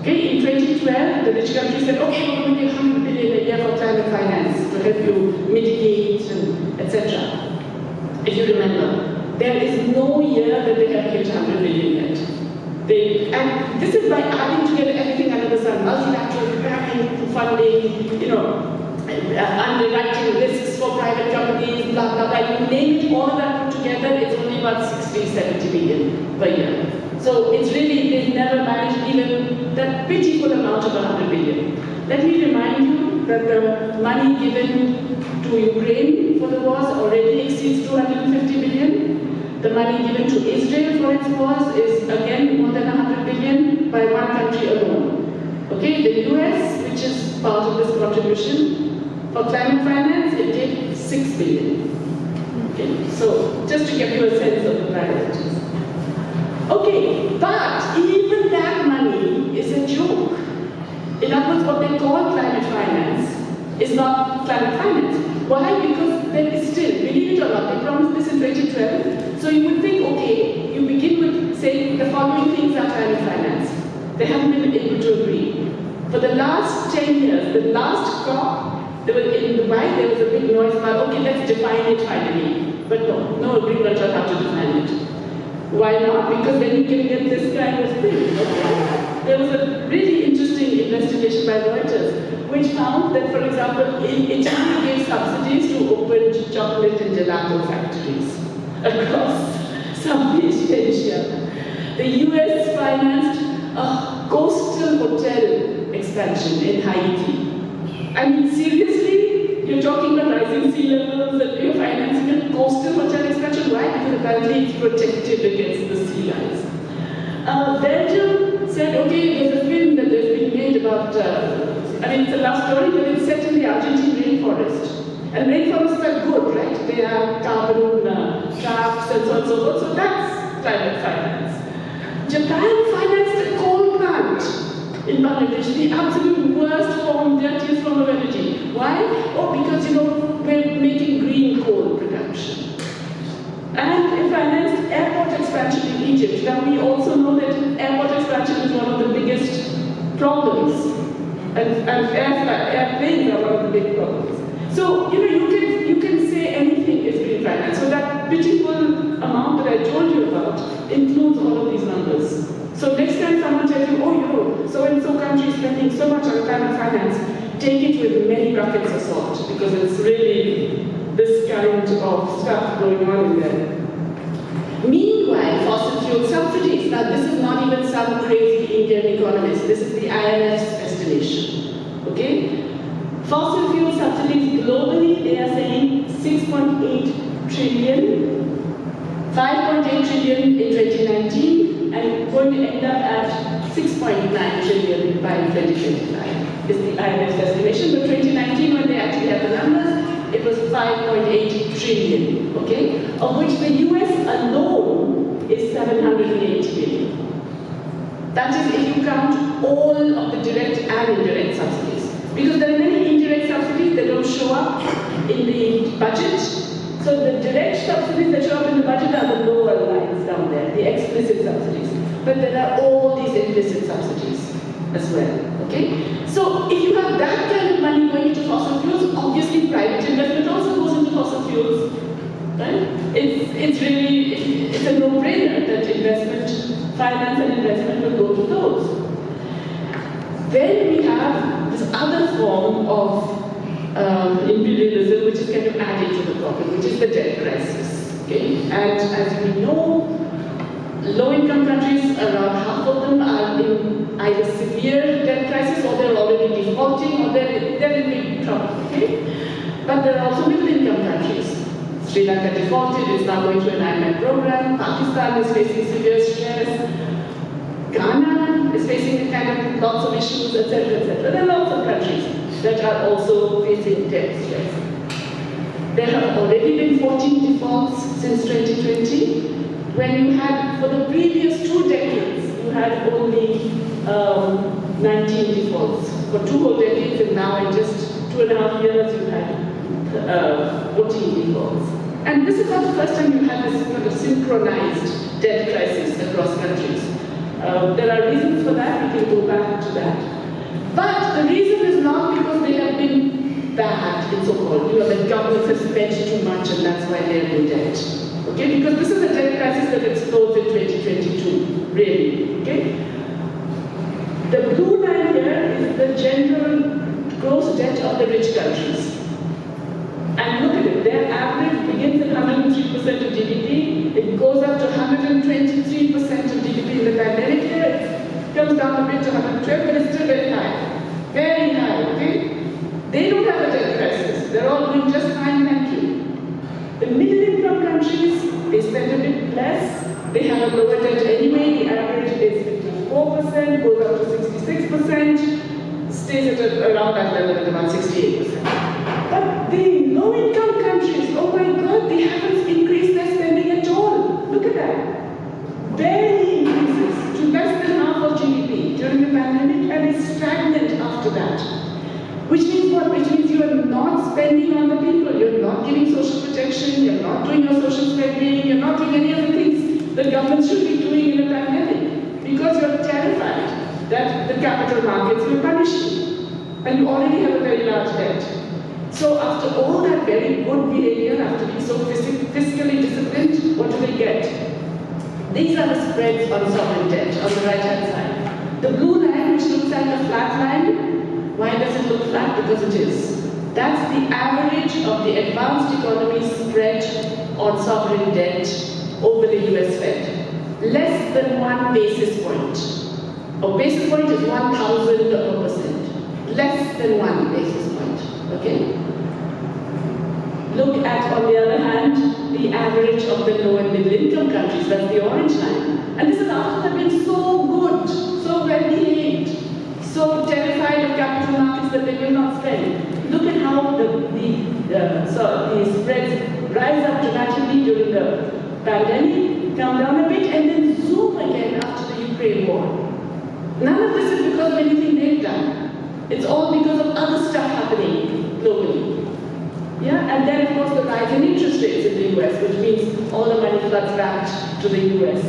Okay, in 2012, the rich countries said, okay, we're going to give 100 billion a year for climate finance to help you mitigate, and etc. If you remember, there is no year that they have hit 100 billion yet. And this is by adding together everything under the sun, multilateral funding, underwriting risks for private companies, blah, blah, blah. You name it, all of that put together, it's only about 60, 70 billion per year. So it's really, they've never managed even that pitiful amount of 100 billion. Let me remind you that the money given to Ukraine for the wars already exceeds 250 billion. The money given to Israel for its wars is again more than 100 billion by one country alone. Okay, the US, which is part of this contribution, for climate finance, it did 6 billion. Okay, so just to give you a sense of the priorities. Okay, but even that money is a joke. In other words, what they call climate finance is not climate finance. Why? Because there is still, believe it or not, they promised this in 2012. So you would think, okay, you begin with saying the following things are climate finance. They haven't been able to agree. For the last 10 years, the last COP, in Dubai, there was a big noise about, okay, let's define it finally. But no agreement on how to define it. Why not? Because then you can get this kind of thing. Okay? There was a really interesting investigation by Reuters, which found that, for example, Italy gave subsidies to open chocolate and gelato factories across Southeast Asia. The US financed a coastal hotel expansion in Haiti. I mean, seriously? You're talking about rising sea levels and you're financing a coastal hotel expansion? Why? Because apparently it's protected against the sea rise. Belgium said, okay, there's a film that has been made about, it's a love story, but it's set in the Argentine rainforest. And rainforests are good, right? They have carbon traps and so on and so forth, so that's climate finance. Japan financed a coal plant in Bangladesh, the absolute worst form, dirtiest form of energy. Why? Oh, because, we're making green coal production. And it financed airport expansion in Egypt. Now we also know that airport expansion is one of the biggest problems. And airplanes are one of the big problems. So, you can say anything is green finance. So that pitiful amount that I told you about includes all of these numbers. So next time someone tells you, oh, so-and-so country is spending so much on climate finance, take it with many buckets of salt, because it's really this kind of stuff going on in there. Meanwhile, fossil fuel subsidies, now this is not even some crazy Indian economist, this is the IMF's estimation, okay? Fossil fuel subsidies globally, they are saying 6.8 trillion, 5.8 trillion in 2019, and going to end up at 6.9 trillion by 2025, is the IMF's estimation. But 2019, when they actually had the numbers, it was 5.8 trillion, okay? Of which the US alone is 780 billion. That is if you count all of the direct and indirect subsidies. Because there are many indirect subsidies that don't show up in the budget. So the direct subsidies that show up in the budget are the lower lines down there, the explicit subsidies. But there are all these implicit subsidies as well, okay? So if you have that kind of money going into fossil fuels, obviously private investment also goes into fossil fuels, right? It's a no-brainer that investment, finance and investment will go to those. Then we have this other form of imperialism, which is kind of added to the problem, which is the debt crisis, okay? And as we know, low-income countries, around half of them are in either severe debt crisis or they're already defaulting or they're in big trouble, okay? But there are also middle-income countries. Sri Lanka defaulted, is now going through an IMF program. Pakistan is facing severe stress. Ghana is facing kind of lots of issues, etc., etc. There are lots of countries that are also facing debt stress. There have already been 14 defaults since 2020. When you had, for the previous 2 decades, you had only 19 defaults. For 2 whole decades, and now in just 2.5 years, you had 14 defaults. And this is not the first time you had this kind of synchronized debt crisis across countries. There are reasons for that. We can go back to that. But the reason is not because they have been bad, it's so-called, the governments have spent too much and that's why they're in debt. Okay, because this is a debt crisis that explodes in 2022, really, okay? The blue line here is the general gross debt of the rich countries. And look at it, their average begins at 103% of GDP, it goes up to 123% of GDP in the pandemic year, it comes down a bit to 112, but it's still very high. Very high, okay? They don't have a debt crisis, they're all doing just fine, thank you. The middle income countries, they spend a bit less, they have a lower debt anyway, the average is 54%, goes up to 66%, stays at around that level at about 68%. But the low-income countries, oh my God, they haven't increased their spending at all. Look at that. Barely increases to less than half of GDP during the pandemic and is stagnant after that. Which means what? Which means you are not spending on the people. You're not giving social protection, you're not doing your social spending, you're not doing any of the things the government should be doing in a pandemic. Because you're terrified that the capital markets will punish you. And you already have a very large debt. So after all that very good behavior, after being so fiscally disciplined, what do they get? These are the spreads on sovereign debt on the right-hand side. The blue line, which looks like a flat line, why does it look flat? Because it is. That's the average of the advanced economy spread on sovereign debt over the US Fed. Less than 1 basis point. A basis point is 1,000 of a percent. Less than 1 basis point. Okay? Look at, on the other hand, the average of the low and middle income countries, that's the orange line. And this is after they've been so good, so well behaved, so terrified of capital markets that they will not spend. Look at how the spreads rise up dramatically during the pandemic, come down a bit, and then zoom again after the Ukraine war. None of this is because of anything they've done. It's all because of other stuff happening globally. Yeah, and then of course the rise in interest rates in the US, which means all the money floods back to the US.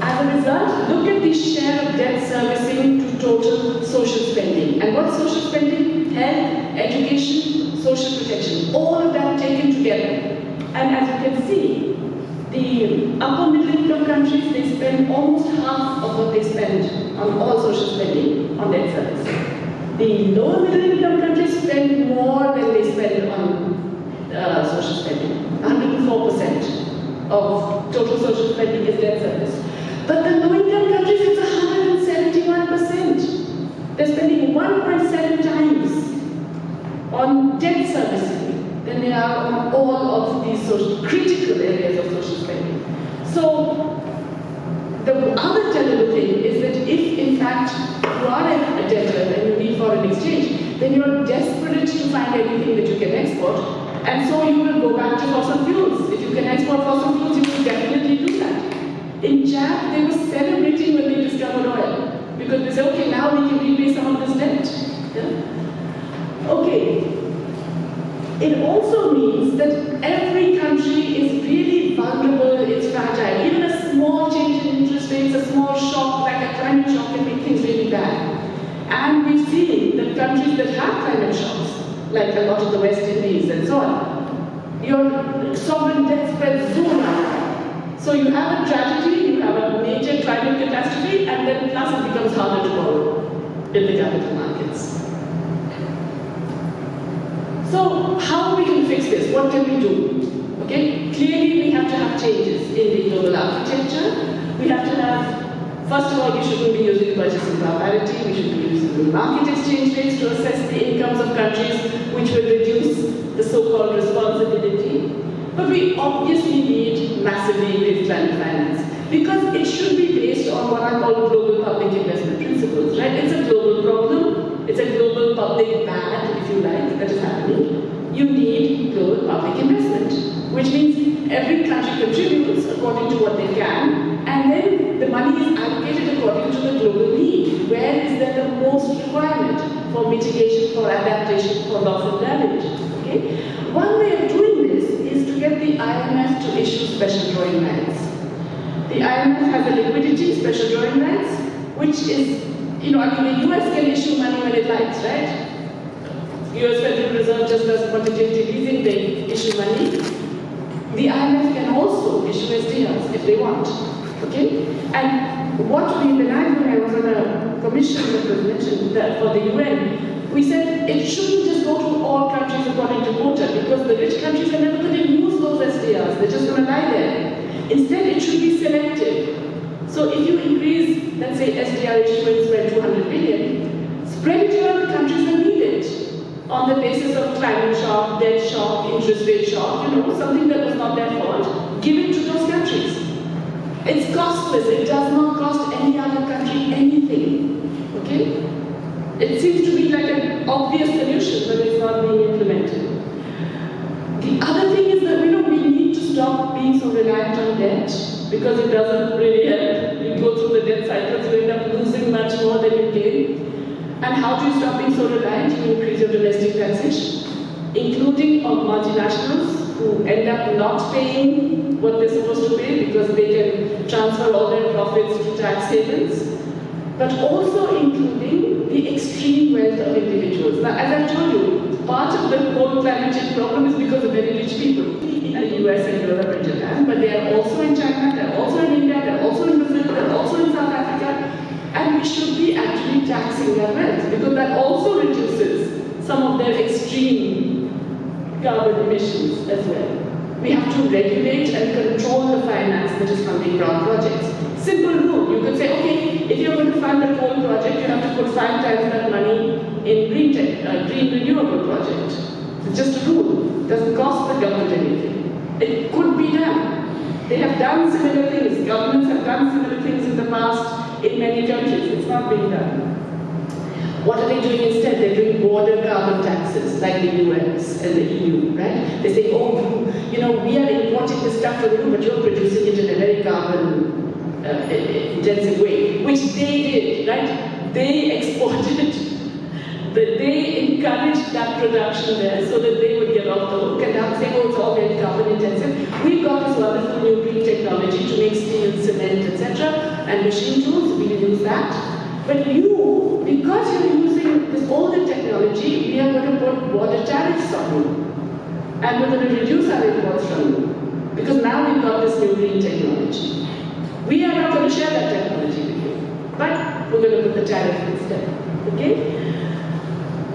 As a result, look at the share of debt servicing to total social spending. And what's social spending? Health, education, social protection. All of that taken together. And as you can see, the upper middle income countries, they spend almost half of what they spend on all social spending on debt service. The lower middle income countries spend more than they spend on social spending. 104% of total social spending is debt service. But the low income countries, it's 171%. They're spending 1.7 times on debt servicing than they are on all of these critical areas of social spending. So the other terrible thing is that if in fact you are a debtor and you need foreign exchange, then you're desperate to find anything that you can export, and so you will go back to fossil fuels. If you can export fossil fuels, you will definitely do that. In Japan, they were celebrating when they discovered oil, because they said, okay, now we can repay some of this debt. Yeah? Okay. It also means that every country is really vulnerable, it's fragile. Even a small change in interest rates, a small shock, like a climate shock, can make things really bad. And we've seen that countries that have climate shocks, like a lot of the West Indies and so on, your sovereign debt spreads zoom up. So you have a tragedy, you have a major climate catastrophe, and then plus it becomes harder to borrow in the capital markets. So how are we going to fix this? What can we do? Okay, clearly we have to have changes in the global architecture. We have to have, first of all, we shouldn't be using purchasing power parity. We should be using the market exchange rates to assess the incomes of countries, which will reduce the so-called responsibility. But we obviously need massively increased climate finance, because it should be based on what are called global public investment principles, right? It's a global problem. It's a global public bad, if you like, that is happening. You need global public investment, which means every country contributes according to what they can, and then the money is allocated according to the global need. Where is there the most requirement for mitigation, for adaptation, for loss of damage? Okay? One way of doing this is to get the IMF to issue special drawing rights. The IMF has a liquidity special drawing right, which is, you know, I mean, the US can issue money when it likes, right? US Federal Reserve just does quantitative easing, they issue money. The IMF can also issue SDRs if they want, okay? And when I was on a commission that was mentioned that for the UN, we said it shouldn't just go to all countries according to quota, because the rich countries are never going to use those SDRs, they're just going to lie there. Instead, it should be selective. So if you increase, let's say, SDR issuance by 200 billion, spread it around the countries that need it on the basis of climate shock, debt shock, interest rate shock, you know, something that was not their fault, give it to those countries. It's costless, it does not cost any other country anything, okay? It seems to be like an obvious solution, but it's not being implemented. The other thing is that, you know, we need to stop being so reliant on debt, because it doesn't really help. You go through the debt cycles, you end up losing much more than you gain. And how do you stop being so reliant? You increase your domestic taxation, including of multinationals who end up not paying what they're supposed to pay because they can transfer all their profits to tax havens, but also including the extreme wealth of individuals. Now, as I told you, part of the whole climate change problem is because of very rich people in the US and Europe and Japan, but they are also in China, they're also in India, they're also in Brazil, they're also in South Africa. And we should be actually taxing their wealth, because that also reduces some of their extreme carbon emissions as well. We have to regulate and control the finance that is funding brown projects. Simple rule. You could say, okay, if you're going to fund a coal project, you have to put 5 times that money in green renewable project. It's just a rule. It doesn't cost the government anything. It could be done. They have done similar things. Governments have done similar things in the past. In many countries, it's not being done. What are they doing instead? They're doing border carbon taxes, like the US and the EU, right? They say, oh, you know, we are importing this stuff from you, but you're producing it in a very carbon intensive way, which they did, right? They exported, they encouraged that production there so that they would get off the hook, and now saying, oh, it's all very carbon intensive. We've got this wonderful new green technology to make steel, cement, etc., and machine tools, we use that. But you, because you're using this older technology, we are going to put border tariffs on you. And we're going to reduce our imports from you. Because now we've got this new green technology. We are not going to share that technology with you. But we're going to put the tariff instead. Okay?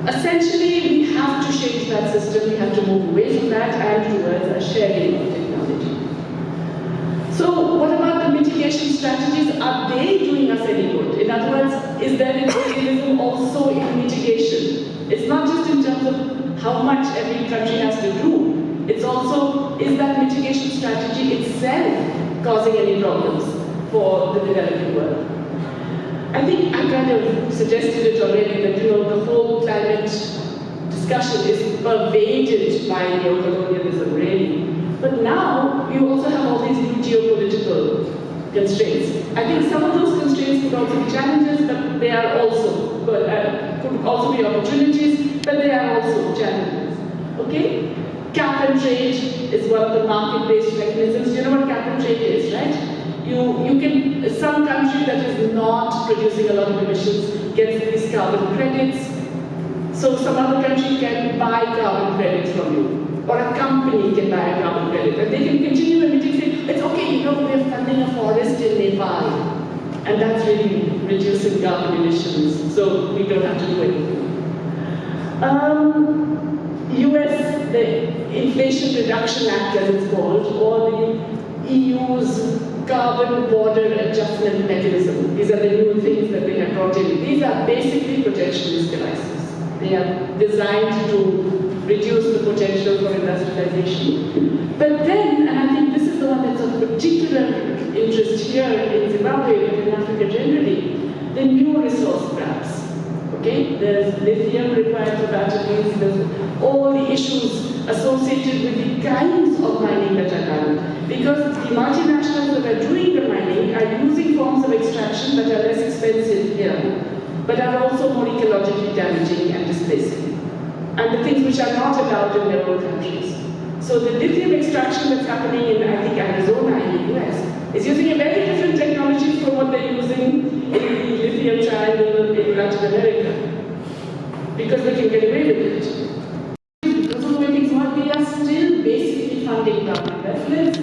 Essentially, we have to change that system. We have to move away from that and towards a sharing of technology. So what about the mitigation strategies? Are they doing us any good? In other words, is there imperialism also in mitigation? It's not just in terms of how much every country has to do. It's also, is that mitigation strategy itself causing any problems for the developing world? I think I kind of suggested it already that, you know, the whole climate discussion is pervaded by neocolonialism, really. But now, you also have all these new geopolitical constraints. I think some of those constraints could also be challenges, but they are also, could also be opportunities, but they are also challenges. Okay? Cap and trade is one of the market-based mechanisms. You know what cap and trade is, right? You can, some country that is not producing a lot of emissions gets these carbon credits. So some other country can buy carbon credits from you. Or a company can buy a carbon credit, and they can continue emitting, say, it's okay, you know, we're funding a forest in Nepal, and that's really reducing carbon emissions, so we don't have to do anything. US, the Inflation Reduction Act, as it's called, or the EU's Carbon Border Adjustment Mechanism. These are the new things that they have brought in. These are basically protectionist devices. They are designed to reduce the potential for industrialization. But then, and I think this is the one that's of particular interest here in Zimbabwe, but in Africa generally, the new resource grabs. Okay? There's lithium required for batteries, there's all the issues associated with the kinds of mining that are done. Because the multinationals that are doing the mining are using forms of extraction that are less expensive here, but are also more ecologically damaging and displacing. And the things which are not allowed in their own countries. So the lithium extraction that's happening in, I think, Arizona in the US is using a very different technology from what they're using in the lithium because they can get away with it. Because of the way things work, we are still basically funding brown investments.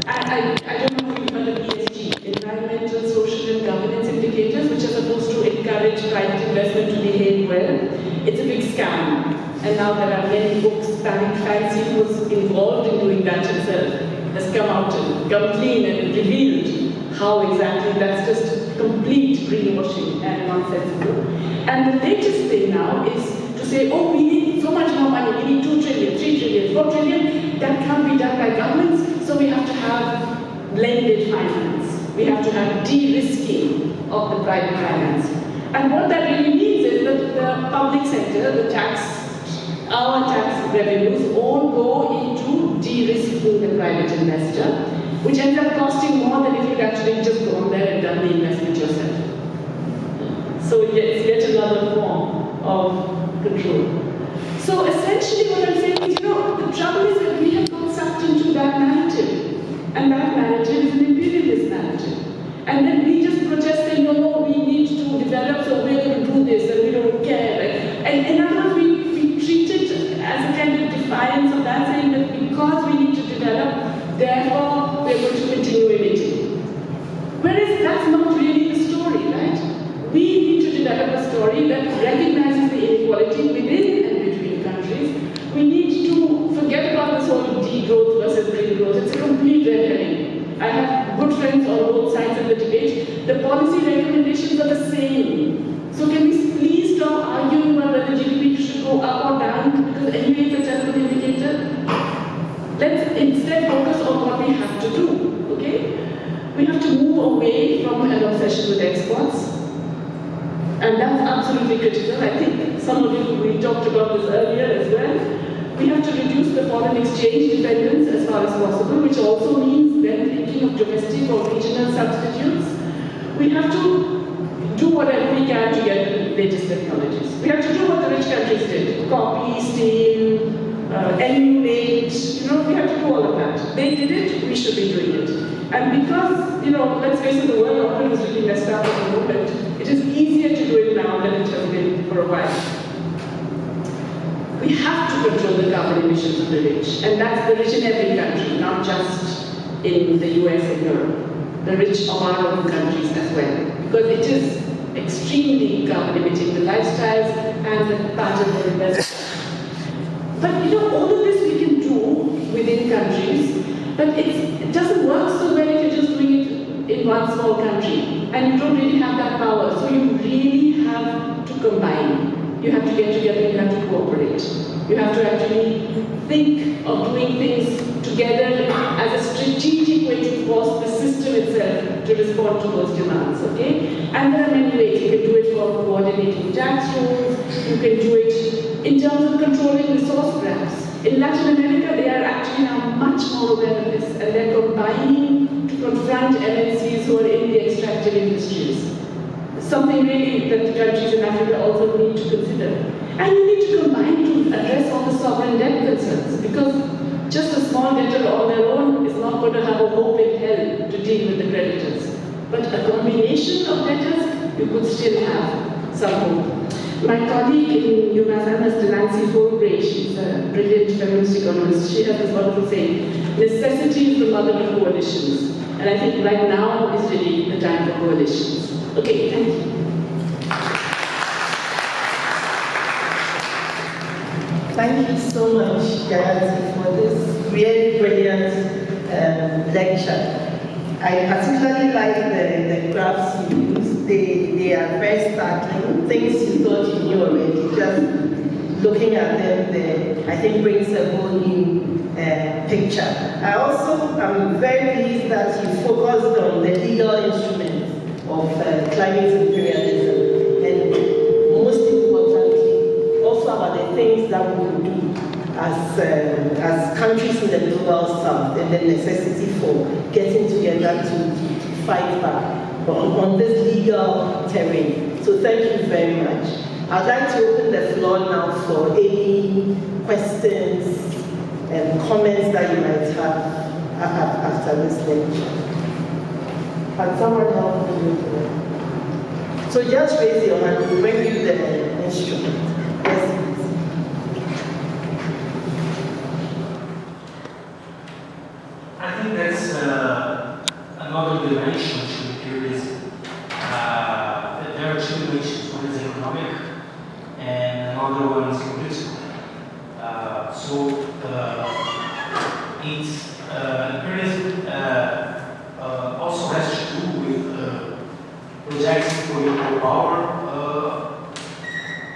I don't know if you've heard of ESG, environmental, social, and governance indicators, which are supposed to encourage private investment to behave well. It's a big scam. And now there are many books, Panic Fancy, who was involved in doing that himself, has come out and come clean and revealed how exactly that's just complete greenwashing and nonsensical. And the latest thing now is to say, oh, we need so much more money, we need 2 trillion, 3 trillion, 4 trillion, that can't be done by governments, so we have to have blended finance. We have to have de-risking of the private finance. And what that really means is that the public sector, the our tax revenues all go into de-risking the private investor, which ends up costing more than if you'd actually just gone there and done the investment yourself. So it's yet another form of control. So essentially what I'm saying is, the trouble is that we have got sucked into that narrative. And that narrative is an imperialist narrative. And then we just protest saying, no, we need to develop, so we're going to do this, and we don't care. And in other words, we treat it as a kind of defiance of that, saying that because we need to develop, therefore we're going to continue imitating. Whereas that's not really the story, right? We need to develop a story that recognizes the inequality within and between countries. We need to forget about this whole degrowth versus green growth. It's a complete red herring. I have good friends on both sides of the debate. The policy recommendations are the same. So can we please stop arguing about whether GDP should go up or down, because anyway it's a technical indicator? Let's instead focus on what we have to do, okay? We have to move away from an obsession with exports. And that's absolutely critical. I think some of you, we talked about this earlier as well. We have to reduce the foreign exchange dependence as far as possible, which also means then thinking of domestic or regional substitutes. We have to do whatever we can to get the latest technologies. We have to do what the rich countries did. Copy, steal, emulate, we have to do all of that. They did it, we should be doing it. And because, let's face it, the world order is really messed up at the moment, it is easier to do it now than it has been for a while. We have to control the carbon emissions of the rich, and that's the rich in every country, not just in the US and Europe. The rich of our own countries as well, because it is extremely carbon emitting, the lifestyles and the patterns of investment. But all of this we can do within countries, but it doesn't work so well if you're just doing it in one small country, and you don't really have that power. So you really have to combine. You have to get together, you have to cooperate. You have to actually think of doing things together as a strategic way to force the system itself to respond to those demands, okay? And there are many ways. You can do it for coordinating tax rules, you can do it in terms of controlling resource grabs. In Latin America, they are actually now much more aware of this, and they're combining to confront MNCs who are in the extractive industries. Something really that the countries in Africa also need to consider. And you need to combine to address all the sovereign debt concerns, because just a small debtor on their own is not going to have a hope in hell to deal with the creditors. But a combination of debtors, you could still have some hope. My colleague in UMass Amherst, Nancy Fulbray, she's a brilliant feminist economist, she has this wonderful saying, necessity is the mother of coalitions. And I think right now is really the time for coalitions. Okay, thank you. Thank you so much, Jayati, for this really brilliant lecture. I particularly like the graphs you use. They are very startling, things you thought you knew already. Just looking at them, I think brings a whole new picture. I also am very pleased that you focused on the legal instruments of climate imperialism, and most importantly, also about the things that we could do as countries in the global south, and the necessity for getting together to fight back on this legal terrain. So thank you very much. I'd like to open the floor now for any questions and comments that you might have after this lecture. Can someone help me with that? So just raise your hand, we'll bring you the instrument. Yes, please. I think that's another dimension to imperialism. There are two dimensions. One is economic, and another one is political. Imperialism also has to do with projecting political power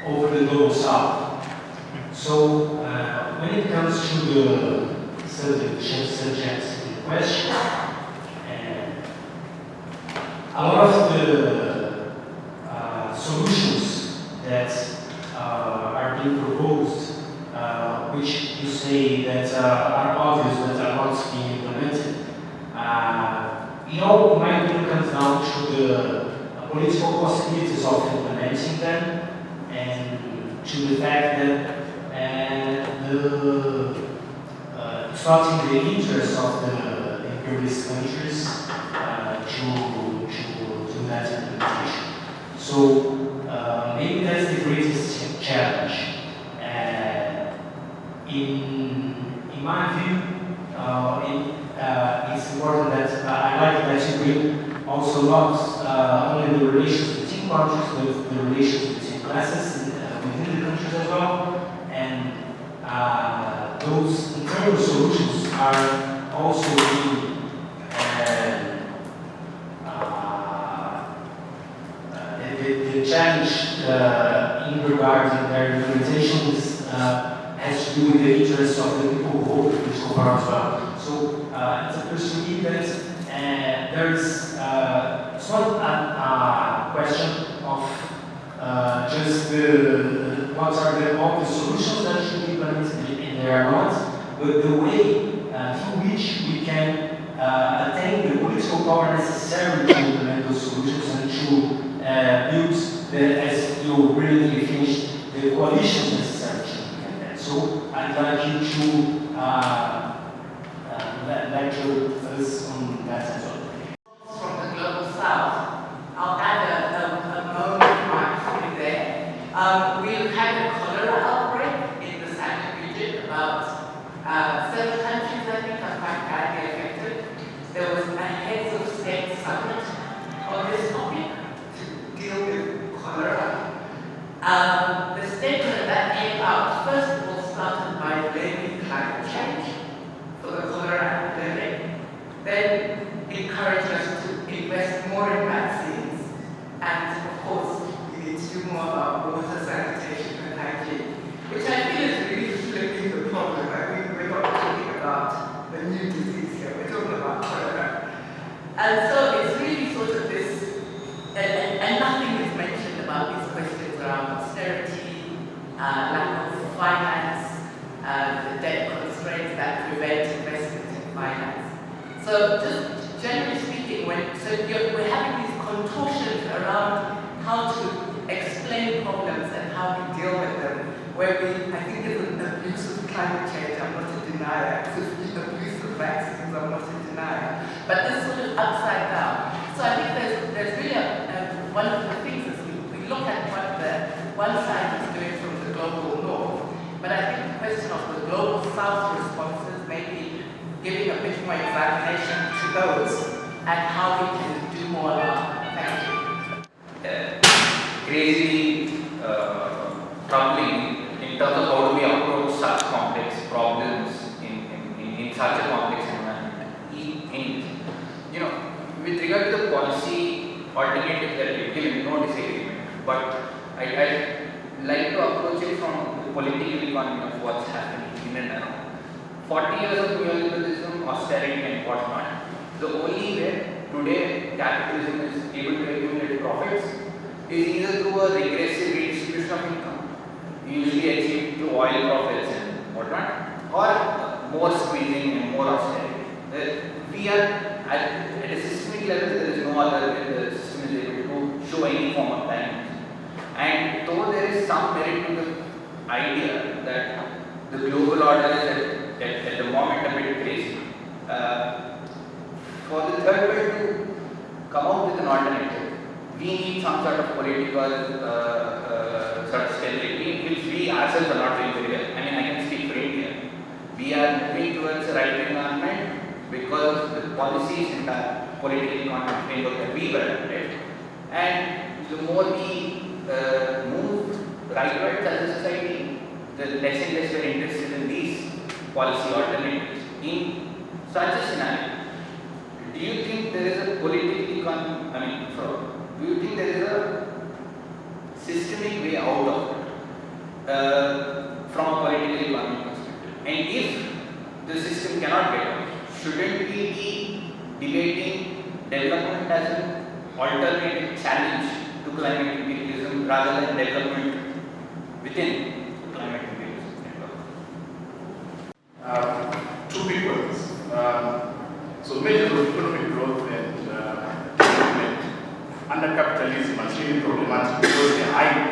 over the global south. So when it comes to the subject in question, and a lot of the solutions that are being proposed, which you say that are obvious but are not being implemented, in my opinion, comes down to the political possibilities of implementing them, and to the fact that it's not in the interest of the imperialist countries to do that implementation. So maybe that's the greatest challenge. In my view, it's important that I like that you bring also not only the relations between countries, but the relations between classes within the countries as well. And those internal solutions are also being the challenge in regarding their implementation has to do with the interests of the people who hold the political power as well. So it appears to me that there is it's not a question of just what are all the solutions that should be implemented in there or not, but the way through which we can attain the political power necessary to implement those solutions and to build, as you brilliantly finished, the coalitions necessary to implement that. So I'd like you to lecture us on that as well. From the global south, I'll add a moment mark there. We had a cholera outbreak in the Sahel region. About 7 countries, I think, are quite badly affected. There was a heads of state summit on this topic to deal with cholera. The statement that came out, first of all, started by blaming climate change for the cholera epidemic, then encouraged us to invest more in vaccines, and of course, we need to do more about water sanitation and hygiene, which I feel is really flipping the problem. We're not talking about the new disease here, we're talking about cholera. And so it's really sort of this, and nothing is mentioned about these questions around austerity, lack of finance, the debt constraints that prevent investment in finance. So just generally speaking, we're having these contortions around how to explain problems and how we deal with them, where I think there's an abuse of climate change, I'm not a denier, there's abuse of vaccines, I'm not a denier, but this sort of upside down. So I think there's really one of the things is we look at what the one side is doing from the global north, but I think the question of the global south responses may be giving a bit more examination to those and how we can do more about it. Thank you. Crazy troubling in terms of how do we approach such complex problems in such a complex environment. With regard to the policy alternatives that we've given, no disagreement, but I'd like to approach it from the political economy of what's happening in and around. 40 years of neoliberalism, austerity and whatnot, the only way today capitalism is able to accumulate profits is either through a regressive redistribution of income, usually achieved through oil profits and whatnot, or more squeezing and more austerity. We are at a systemic level, there is no other way the system is able to show any form of balance. And though there is some merit to the idea that the global order is at the moment a bit crazy, for the third world to come out with an alternative, we need some sort of political sort of stability, which we ourselves are not doing very well. I mean, I can speak for India. We are moving towards a right-wing government because the policies and the political economic framework that we were adopted. And the more we move rightwards as a society, the less and less we are interested in these policy alternatives. In such a scenario, do you think there is a political do you think there is a systemic way out of it from a political economic perspective? And if the system cannot get out, shouldn't we be debating development as an alternative challenge to climate imperialism rather than development within climate imperialism network? Two big ones. So measures of economic growth and development under capitalism are really problematic because they hide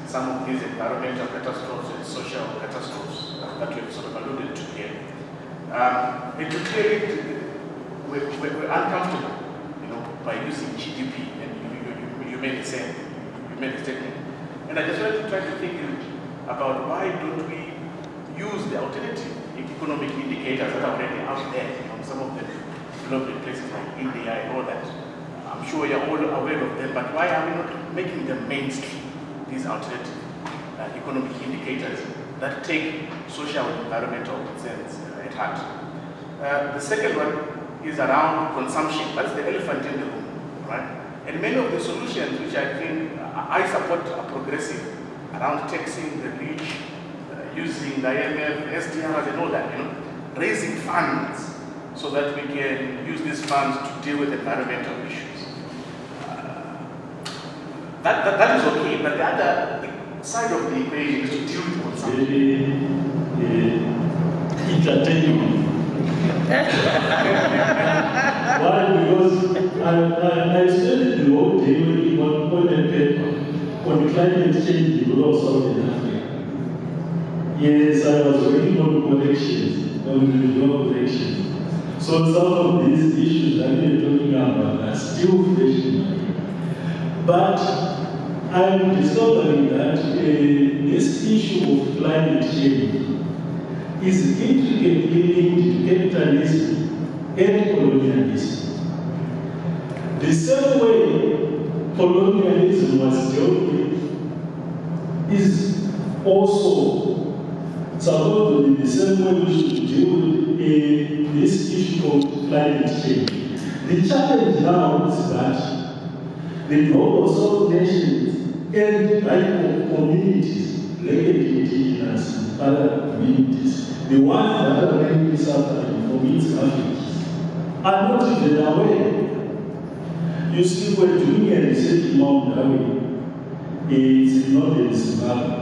some of these environmental catastrophes and social catastrophes that we've sort of alluded to here. And to clear it, we're uncomfortable, by using GDP, and you made the same, you made the statement. And I just wanted to try to think about why don't we use the alternative economic indicators that are already out there on some of the developing places like India and all that. I'm sure you're all aware of them, but why are we not making them mainstream, these alternative economic indicators that take social and environmental concerns at heart? The second one is around consumption. That's the elephant in the room, right? And many of the solutions which I think I support are progressive, around taxing the rich, using the IMF, SDRs and all that, raising funds so that we can use these funds to deal with environmental issues. That is okay, but the other side of the equation is to deal with consumption. Entertaining. Why? Because I studied the whole day working on a paper on climate change in the world of Southern Africa. Yes, I was working on collections, on the collections. So some of these issues that we're talking about are still fresh in my mind. But I'm discovering that this issue of climate change is intricately linked to capitalism and colonialism. The same way colonialism was dealt with is also supposed to be the same way we should deal with this issue of climate change. The challenge now is that the global South nations and communities, like indigenous and other communities, the ones that are really suffering from its affects, are not even aware. You see, we're doing a research in Mount Darwin, it's not in Zimbabwe,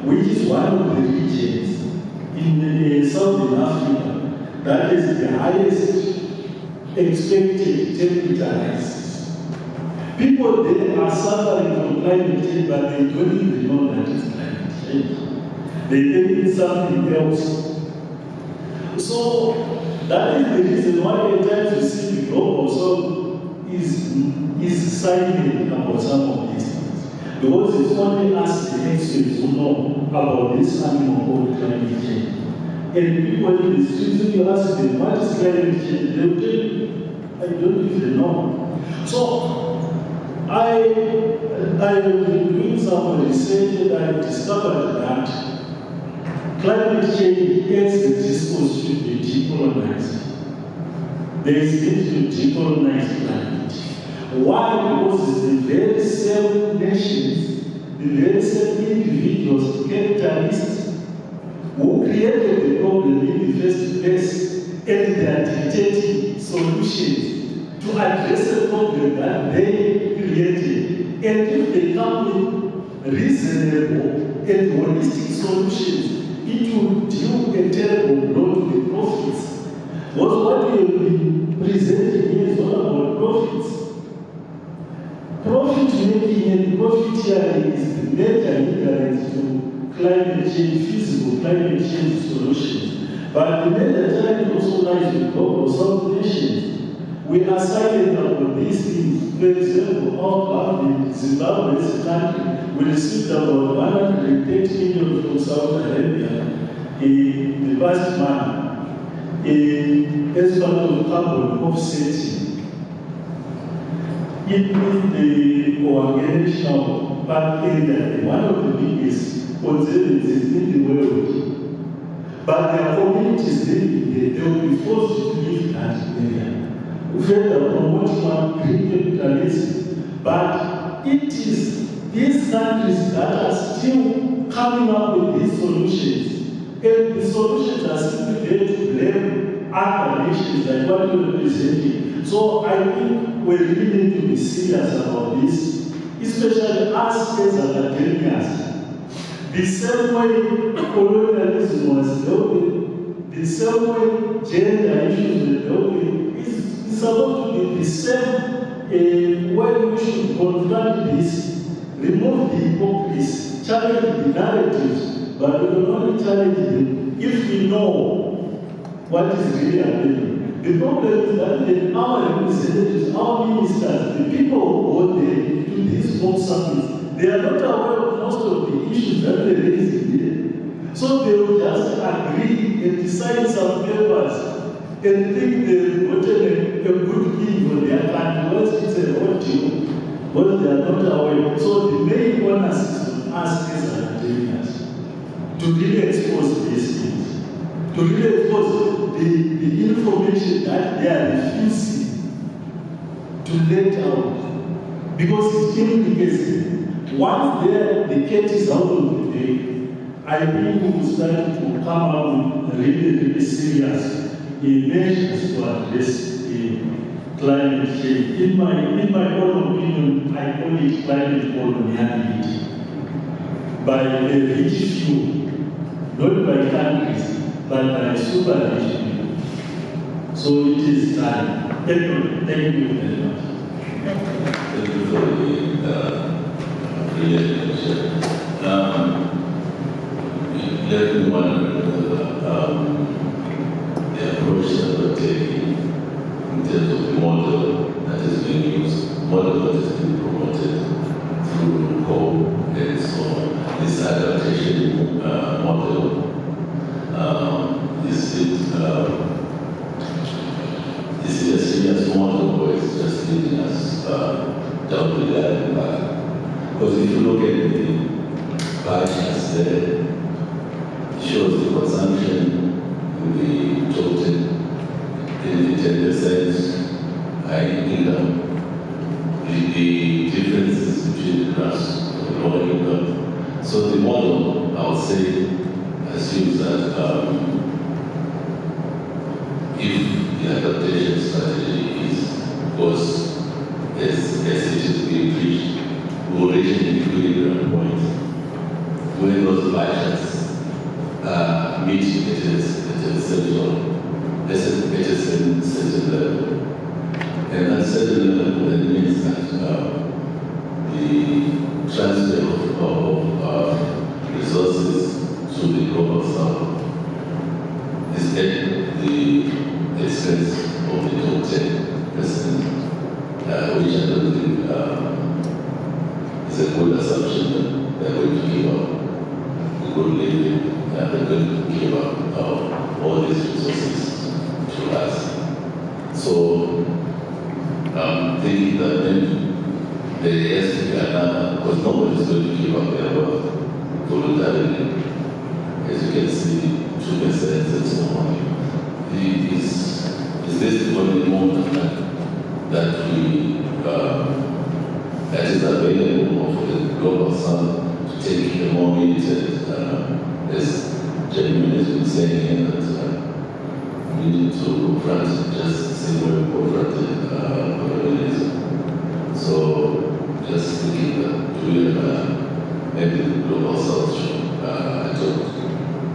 which is one of the regions in Southern Africa that is the highest expected temperature rises. People there are suffering from climate change, but they don't even know that it's climate change. They think it's something else. So that is the reason why at times you see the global South is silent about some of these things. Because it's only us, the experts, who know about this animal called climate change. And people in the streets, if you ask them, what is climate change? They'll tell you, I don't even know. So I've been doing some research and I discovered that climate change as the discourse should be decolonized. There is need to decolonize climate. Why? Because it's the very same nations, the very same individuals, capitalists, who created the problem in the first place, and they are dictating solutions to address a problem that they created. And if they come with reasonable and holistic solutions, it will deal a terrible blow to the profits. What we have been presenting here is all about profits. Profit making and profit sharing is the major hindrance to climate change, feasible climate change solutions. But the major challenge also lies with global South nations. We are silent about these things. For example, our government Zimbabwe as a country, we received about 130 million from Saudi Arabia in the past month as part of carbon offsetting. In the organizational park area, one of the biggest conservancies in the world. But their communities living there, they will be forced to leave that area. We further promote one green capitalism, but it is these countries that are still coming up with these solutions. And the solutions are simply there to blame other nations like what we are presenting. So I think we really need to be serious about this, especially us as academics. The same way colonialism was dealt with, the same way gender issues were dealt with, is supposed to be the same way we should confront this, remove the hypocrisy, challenge the narratives, but we will only challenge them if we know what is really happening. The problem is that our representatives, our ministers, the people who go there to these small summits, they are not aware of most of the issues that they raise here. So they will just agree and decide some papers and think they've gotten a good thing for their country. Once it's a hot deal, but they are not aware. So the main onus is on us as academics to really expose these things, to really expose the information that they are refusing to let out, because it's implicated. Once the cat is out of the bag, I think we will start to come up with really serious measures to address climate change. In my own opinion, I call it climate coloniality. By a rich few, not by countries, but by super rich people. So it is time. Thank you very much. Thank you for the presentation. Let me wonder the approach that we're taking in terms of the model that is being used, model that is being promoted through COPE and so on. This adaptation model, is it a serious model or is it just leading us down the line back? Because if you look at the pie charts there, it shows the consumption in the total in the 10% high income, the differences between the class of the lower income. So the model, I would say, assumes that if the adaptation strategy goes as it is being preached, we will reach an equilibrium point when those budgets meet at a certain level. And that certain level then means that the transfer of resources to the global south is at the expense of the top 10%, which I don't think is a good assumption that they're going to give up the good living, they're going to give up all these resources to us. So I'm thinking that maybe there has to be another, because nobody is going to give up their wealth voluntarily. As you can see, 2% and so on. Is this the only moment that is available for the global south to take a more militant, as Jeremy has been saying, that we need to confront just the same way we confronted colonialism. So just thinking that we maybe the global south should adopt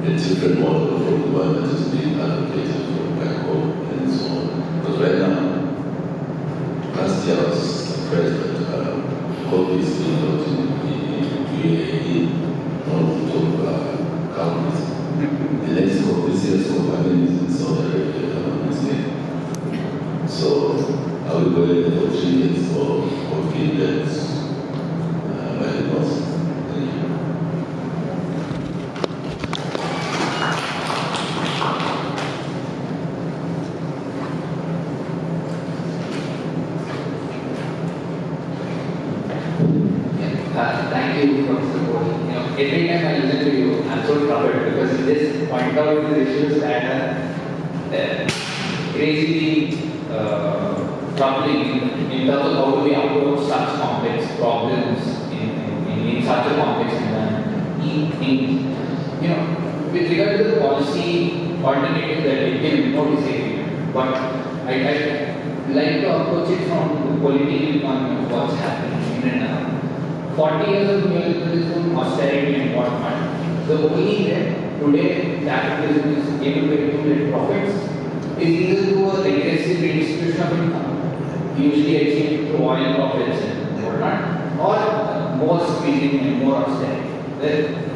a different model from the one that is being advocated for back home and so on. Because right now, last year I was surprised that COPE is being out in UAE, on top countries. The next COPE, this year's COPE, I mean, is in Saudi Arabia, So are we going for 3 years or 4 years? Thank you, Professor Ghosh. Every time I listen to you, I'm so troubled because you just point out these issues that are crazily troubling in terms of how do we approach such complex problems in such a context environment. With regard to the policy alternative that it can no disagreement, but I'd like to approach it from the political economy of what's happening in and around. 40 years of neoliberalism, austerity and whatnot. The only way today capitalism is able to accumulate profits is either through a regressive redistribution of income, usually achieved through oil profits and whatnot, or more squeezing and more austerity.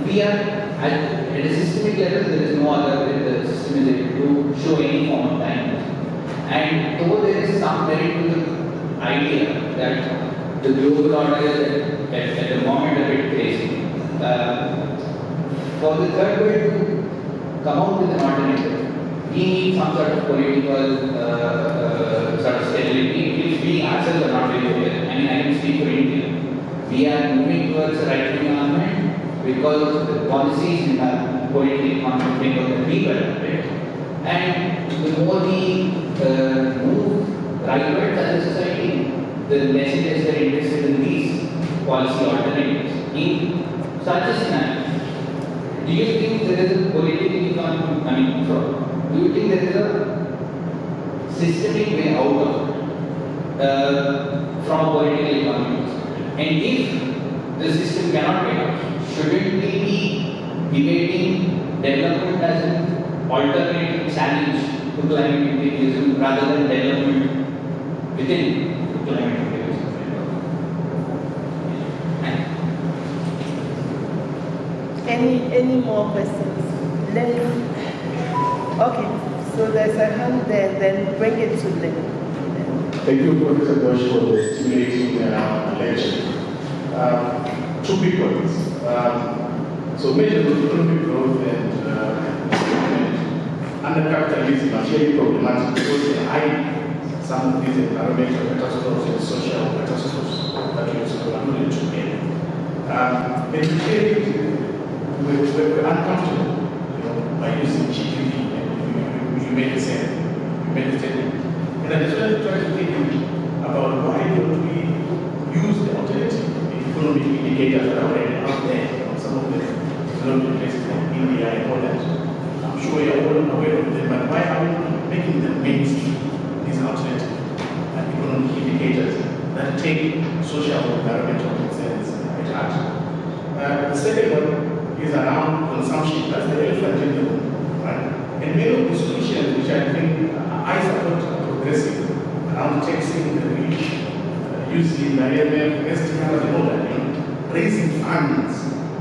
We are at a systemic level, there is no other way the system is able to show any form of dynamism. And though there is some merit to the idea that the global order is at the moment a bit crazy, for the third way to come out with an alternative, we need some sort of political sort of stability, which we ourselves are not really aware. I mean, I can speak for India. We are moving towards a right-wing government because the policies in our political economy make us people, right? And the more we move rightwards as a society, the less it is they're interested in these policy alternatives. In such a scenario, do you think there is a political economy, do you think there is a systemic way out of from a political economy? And if the system cannot be out, shouldn't we be debating development as an alternative challenge to climate imperialism rather than development within the climate imperialism framework? Any more questions? Okay, so there's a hand there, then bring it to Lynn. Thank you, Professor Ghosh, for the stimulating lecture. Two big points. So measures of economic growth and under capitalism are really problematic because they hide some of these environmental catastrophes and social catastrophes that we also alluded to here. And we're uncomfortable, by using GDP. You made the same. You made the statement. And I just want to try to think about why don't we use the alternative economic indicators that are already out there, some of them developing places like India and all that. I'm sure you're all aware of them, but why are we not making them mainstream, these alternative economic indicators that take social and environmental concerns at heart? The second one is around consumption. That's the elephant in the room, right? And many of the solutions which I think I support are progressive, around taxing the rich, using the IMF, STRs and all that, raising funds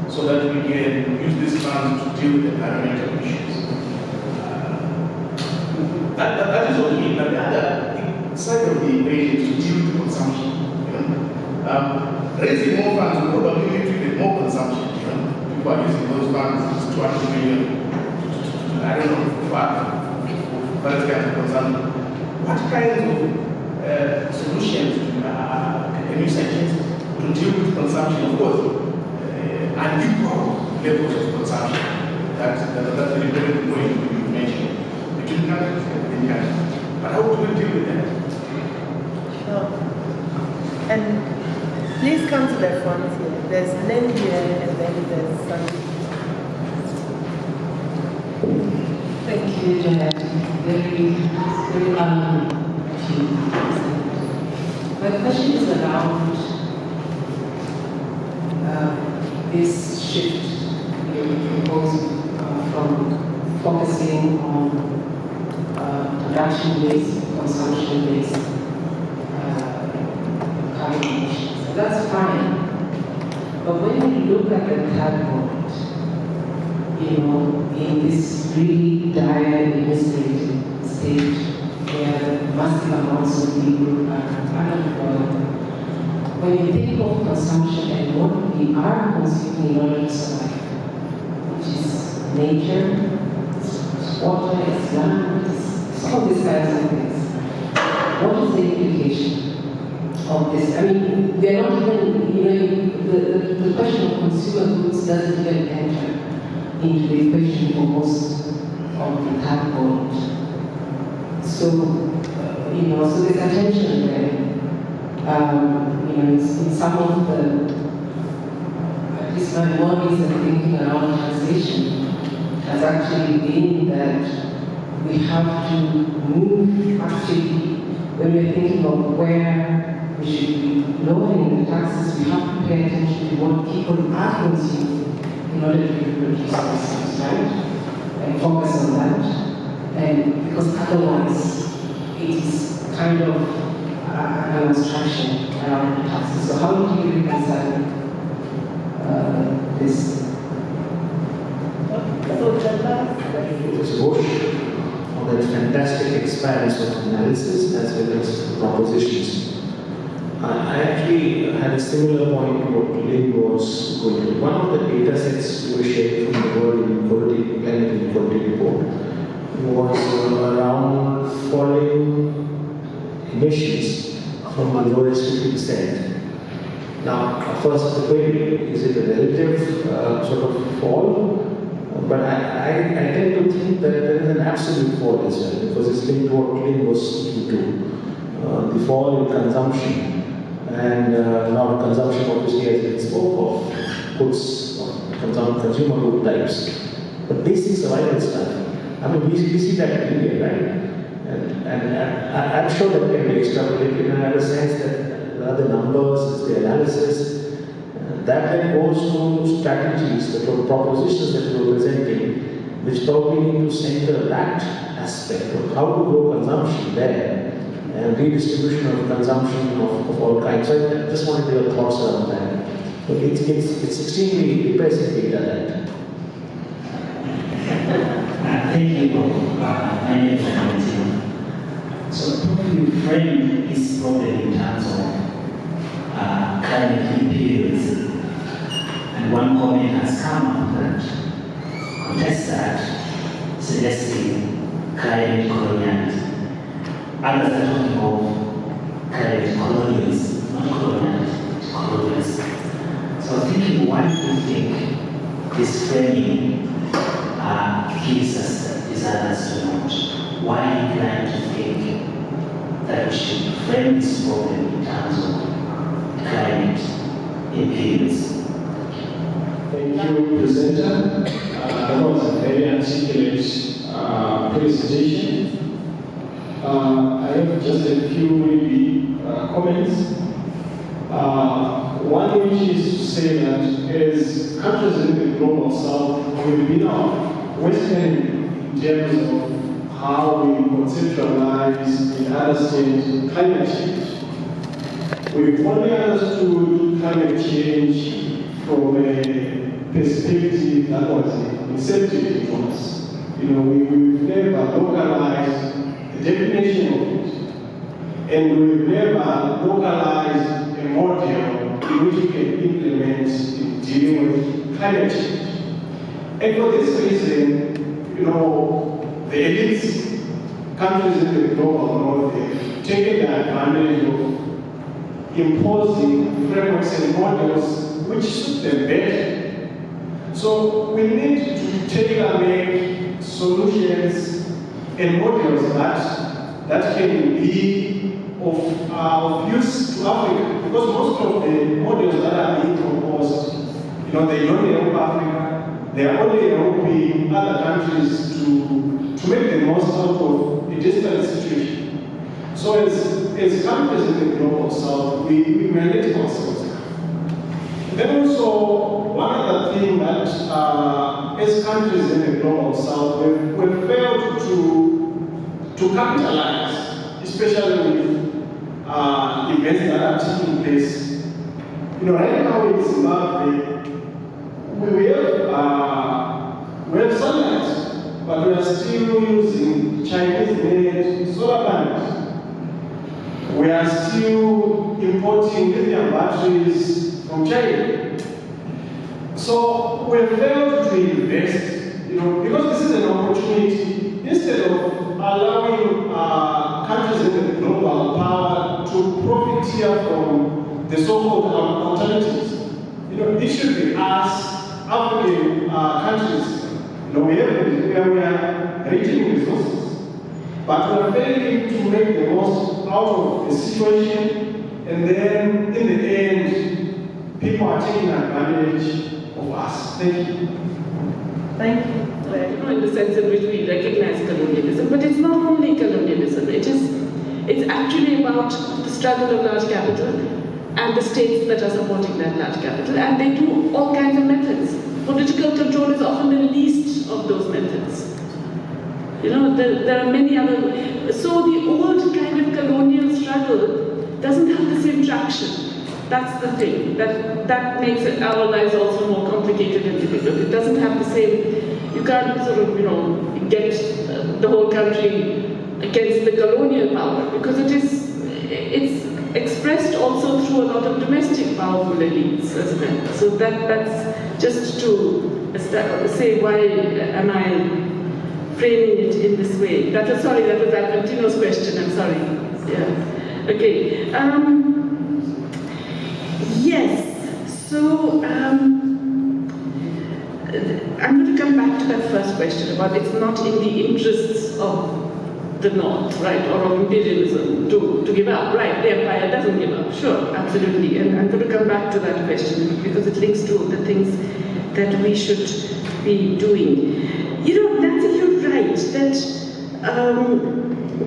so that we can use these funds to deal with environmental issues. That is what we need. But the other side of the equation is to deal with consumption. Raising more funds will probably lead to even more consumption. People are using those funds, 200 million, I don't know, for that kind of consumption. What kinds of solutions can you suggest to deal with consumption? Of course, unequal levels of consumption. That's the important point you mentioned. Between countries and countries. But how do we deal with that? Sure. And please come to the front here. There's Lynn here and then there's Sandy. Thank you, Jayati. Very my question is around this shift you propose from focusing on production-based, consumption-based carbon emissions. So that's fine. But when you look at the carbon, in this really dire administrative state where massive amounts of people are unemployed, when you think of consumption and what we are consuming in order to survive, which is nature, it's water, it's land, it's all these kinds of things, what is the implication of this? I mean, they're not even, the consumer goods doesn't even enter into the equation for most of the third world. So, so there's a tension there. In some of the, at least my worries and thinking around taxation has actually been that we have to move actually, when we're thinking of where we should be lowering the taxes, we have to pay attention to what people are consuming in order to reproduce themselves, right? And focus on that. And because otherwise, it is kind of an abstraction around the taxes. So how do you reconcile this? It's Ghosh on that fantastic expanse of analysis as well as propositions. I actually had a similar point to what Lynn was going to. One of the data sets we were sharing from the World Climate Inequality Report was around falling emissions from the lowest 50%. Now, first, the query, is it a relative sort of fall? But I tend to think that there is an absolute fall as well, because it's linked to what Lynn was speaking to. The fall in consumption, and now consumption obviously as we spoke of goods, consumer good types. But basic survival stuff, I mean, we see that in India, right? And I'm sure that can be extrapolated, and I have a sense that the numbers, the analysis, that then goes to strategies, the propositions that we were presenting, which probably need to center that aspect of how to grow consumption there and redistribution of consumption of all kinds. So I just wanted your thoughts around that. So it's extremely depressing data that. Thank you. My name is Jayati. So probably you frame this problem in terms of climate imperialism. And one comment has come up that contests that, suggesting climate colonialism. Others are talking of climate colonialism, not colonialism, colonialism. So I'm thinking, why do you think this framing gives us desires to not? Why are you trying to think that we should frame this problem in terms of climate imperialism? Thank you, presenter. That was a very articulate presentation. I have just a few maybe comments. One which is to say that as countries in the global south, we've been Western in terms of how we conceptualize and understand climate change. We've only understood climate change from a perspective that was receptive to us. We've never localized the definition of it, and we've never localized a model in which we can implement in dealing with climate change. And for this reason, the elites, countries in the global north, have taken the advantage of imposing frameworks and models which suit them better. So we need to tailor-make solutions and models that can be of use to Africa, because most of the models that are being proposed, they don't help Africa. They are only helping other countries to make the most out of a desperate situation. So as countries in the global south, we let ourselves down. Then also, one other thing that as countries in the global south, we've failed to capitalize, especially with events that are taking place. Right now in Zimbabwe, we have sunlight, but we are still using Chinese-made solar panels. We are still importing lithium batteries from China. So we have failed to invest, because this is an opportunity. Instead of allowing countries in the global power to profit here from the so-called alternatives, it should be us, African countries. We are reaching resources, but we are failing to make the most out of the situation, and then in the end, people are taking advantage of us. Thank you. Thank you. In the sense in which we recognize colonialism, but it's not only colonialism. It's actually about the struggle of large capital and the states that are supporting that large capital, and they do all kinds of methods. Political control is often the least of those methods. There are many other. So the old kind of colonial struggle doesn't have the same traction. That's the thing. That makes our lives also more complicated and difficult. It doesn't have the same. You can't sort of, get the whole country against the colonial power, because it's expressed also through a lot of domestic powerful elites as well. So that's just to say why am I framing it in this way. That was Albertino's question, I'm sorry. Yeah. Okay. Yes, so I'm going to come back to that first question about it's not in the interests of the North, right, or of imperialism to give up, right? The empire doesn't give up, sure, absolutely. And I'm going to come back to that question because it links to the things that we should be doing. Nancy, you're right that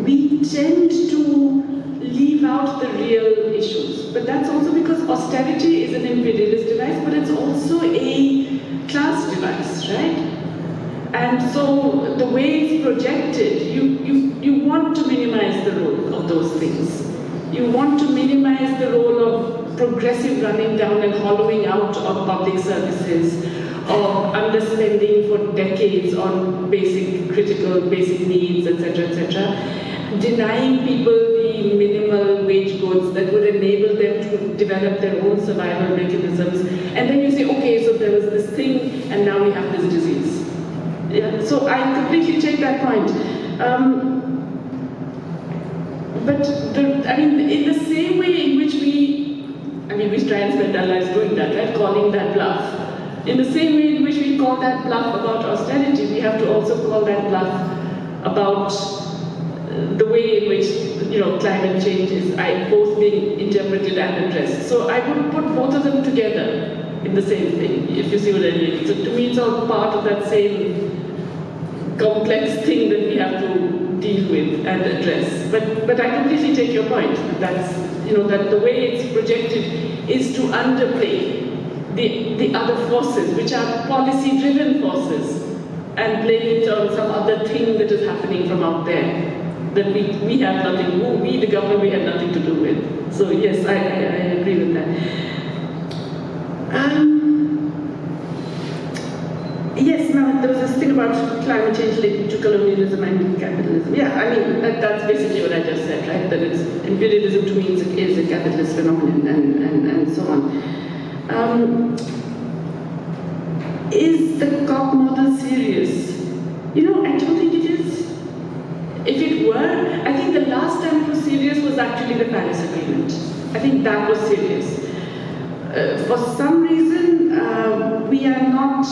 we tend to leave out the real issues, but that's also because austerity is an imperialist device, but it's also a class device, right? And so the way it's projected, you want to minimize the role of those things. You want to minimize the role of progressive running down and hollowing out of public services, or underspending for decades on basic needs, etc., etc. Denying people the minimal wage goods that would enable them to develop their own survival mechanisms. And then you say, okay, so there was this thing, and now we have this disease. Yeah, so I completely take that point. But in the same way in which we try and spend our lives doing that, right? Calling that bluff. In the same way in which we call that bluff about austerity, we have to also call that bluff about the way in which climate change is both being interpreted and addressed. So I would put both of them together in the same thing, if you see what I mean. So to me, it's all part of that same complex thing that we have to deal with and address. But I completely take your point. That the way it's projected is to underplay the other forces, which are policy-driven forces, and blame it on some other thing that is happening from out there that we have nothing, the government, we have nothing to do with. So yes, I agree with that. Yes, now there was this thing about climate change linked to colonialism and capitalism. Yeah, that's basically what I just said, right? That imperialism to me is a capitalist phenomenon and so on. Is the COP model serious? I don't think it is. If it were, I think the last time it was serious was actually the Paris Agreement. I think that was serious. For some reason, we are not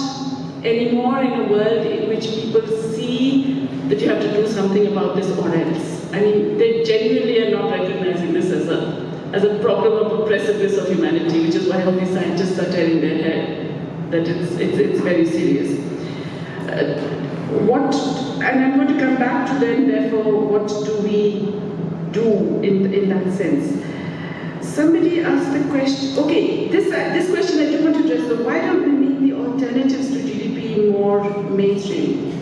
anymore in a world in which people see that you have to do something about this or else. They genuinely are not recognizing this as a problem of a precipice of humanity, which is why all these scientists are tearing their hair that it's very serious. And I'm going to come back to then, therefore, what do we do in that sense? Somebody asked the question, okay, this question I do want to address, so why don't we make the alternatives to GDP more mainstream?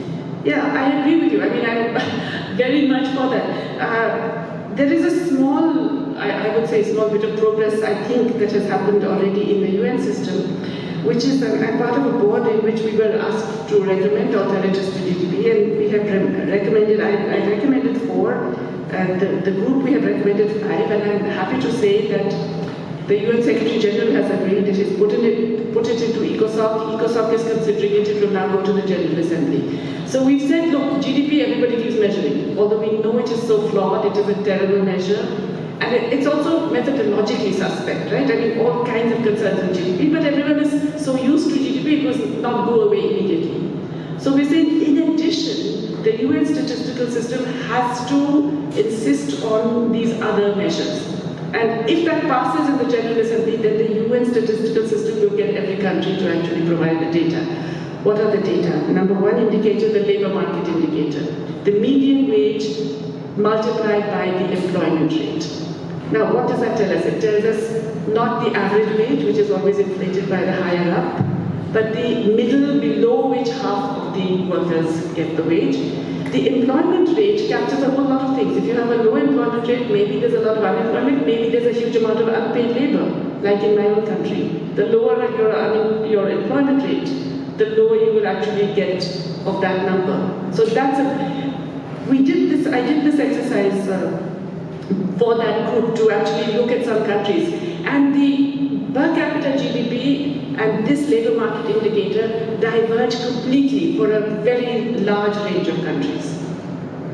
Yeah, I agree with you. I'm very much for that. There is a small, I would say small bit of progress, I think, that has happened already in the UN system, which is I'm part of a board in which we were asked to recommend alternatives to GDP, and we have recommended, I recommended 4, the group we have recommended 5, and I'm happy to say that the UN Secretary General has agreed, it is put it into ECOSOC. ECOSOC is considering it will now go to the General Assembly. So we've said, look, GDP everybody keeps measuring, although we know it is so flawed, it is a terrible measure. And it's also methodologically suspect, right? All kinds of concerns in GDP, but everyone is was not go away immediately. So we're saying, in addition, the UN statistical system has to insist on these other measures. And if that passes in the General Assembly, then the UN statistical system will get every country to actually provide the data. What are the data? Number one indicator, the labor market indicator. The median wage multiplied by the employment rate. Now, what does that tell us? It tells us not the average wage, which is always inflated by the higher up, but the middle, below which half of the workers get the wage. The employment rate captures a whole lot of things. If you have a low employment rate, maybe there's a lot of unemployment, maybe there's a huge amount of unpaid labor, like in my own country. The lower your employment rate, the lower you will actually get of that number. So that's I did this exercise for that group to actually look at some countries. And the per capita GDP and this labor market indicator diverge completely for a very large range of countries.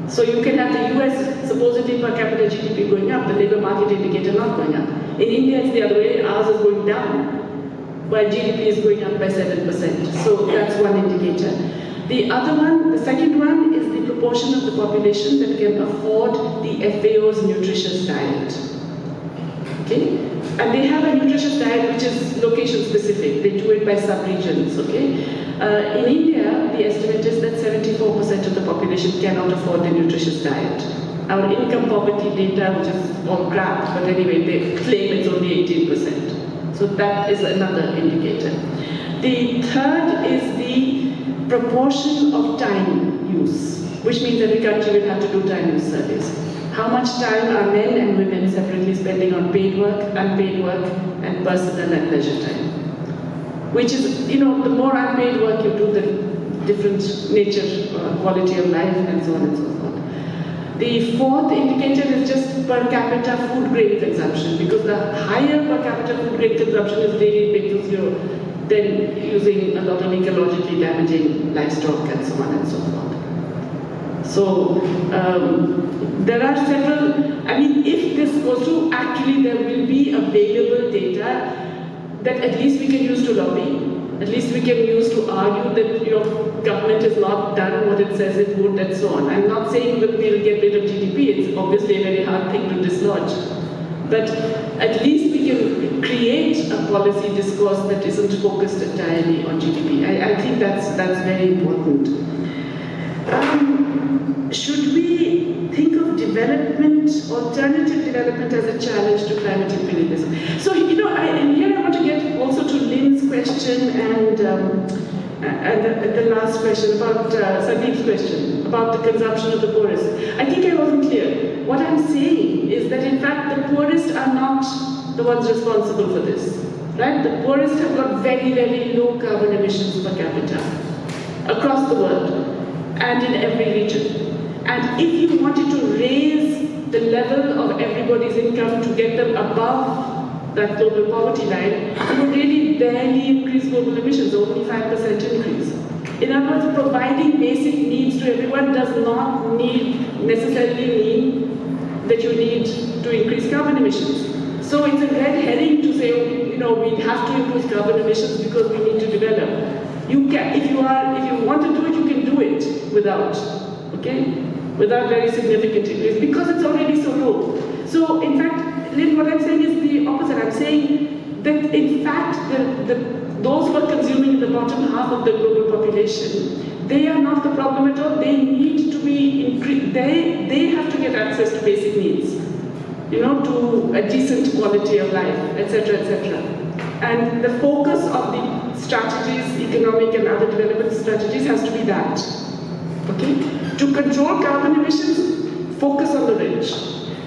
So you can have the US supposedly per capita GDP going up, the labor market indicator not going up. In India it's the other way, ours is going down, while GDP is going up by 7%. So that's one indicator. The other one, the second one, is the proportion of the population that can afford the FAO's nutritious diet. Okay? And they have a nutritious diet which is location specific. They do it by sub-regions, okay? In India, the estimate is that 74% of the population cannot afford the nutritious diet. Our income poverty data, which is all crap, but anyway, they claim it's only 18%. So that is another indicator. The third is the proportion of time use, which means every country will have to do time use surveys. How much time are men and women separately spending on paid work, unpaid work, and personal and leisure time? Which is, the more unpaid work you do, the different nature, quality of life, and so on and so forth. The fourth indicator is just per capita food grain consumption, because the higher per capita food grain consumption is really because you're then using a lot of ecologically damaging livestock and so on and so forth. So there are several, if this goes through, actually there will be available data that at least we can use to lobby, at least we can use to argue that your government has not done what it says it would and so on. I'm not saying that we'll get rid of GDP, it's obviously a very hard thing to dislodge. But at least we can create a policy discourse that isn't focused entirely on GDP. I think that's very important. Should we think of development, alternative development, as a challenge to climate imperialism? So, here I want to get also to Lynn's question and the last question about Sandeep's question about the consumption of the poorest. I think I wasn't clear. What I'm saying is that in fact the poorest are not the ones responsible for this, right? The poorest have got very, very low carbon emissions per capita across the world and in every region. And if you wanted to raise the level of everybody's income to get them above that global poverty line, you would really barely increase global emissions, only 5% increase. In other words, providing basic needs to everyone does not necessarily mean that you need to increase carbon emissions. So it's a red herring to say, we have to increase carbon emissions because we need to develop. You can, if you want to do it, you can do it without, without very significant increase, because it's already so low. So in fact, Lynn, what I'm saying is the opposite. I'm saying that in fact, those who are consuming the bottom half of the global population, they are not the problem at all. They need to be increased. They have to get access to basic needs, to a decent quality of life, etc., etc. And the focus of the strategies, economic and other development strategies, has to be that. Okay? To control carbon emissions, focus on the rich.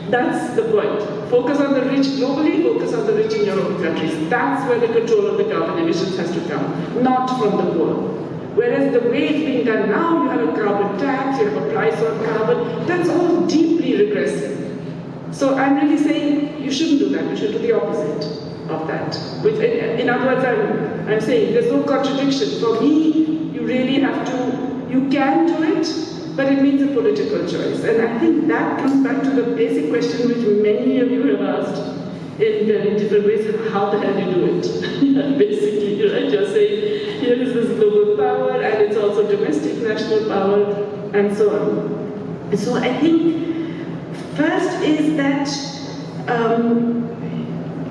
That's the point. Focus on the rich globally, focus on the rich in your own countries. That's where the control of the carbon emissions has to come, not from the poor. Whereas the way it's being done now, you have a carbon tax, you have a price on carbon, that's all deeply regressive. So I'm really saying you shouldn't do that, you should do the opposite of that. In other words, I'm saying there's no contradiction. For me, you really have to, you can do it, but it means a political choice. And I think that comes back to the basic question which many of you have asked in very different ways: how the hell do you do it? Basically, right? You're saying, here is this domestic national power, and so on. So I think first is that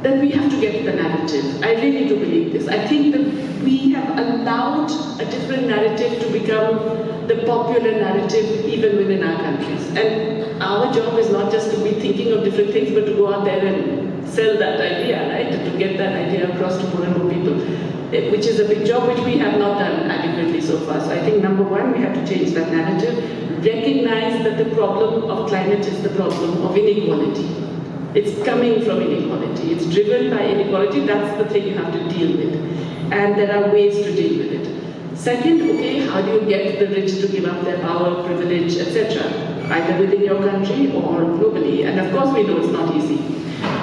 that we have to get the narrative. I really do believe this. I think that we have allowed a different narrative to become the popular narrative even within our countries. And our job is not just to be thinking of different things, but to go out there and sell that idea, right? To get that idea across to more and more people, which is a big job which we have not done adequately so far. So I think number one, we have to change that narrative, recognize that the problem of climate is the problem of inequality. It's coming from inequality. It's driven by inequality. That's the thing you have to deal with. And there are ways to deal with it. Second, okay, how do you get the rich to give up their power, privilege, etc., either within your country or globally? And of course, we know it's not easy.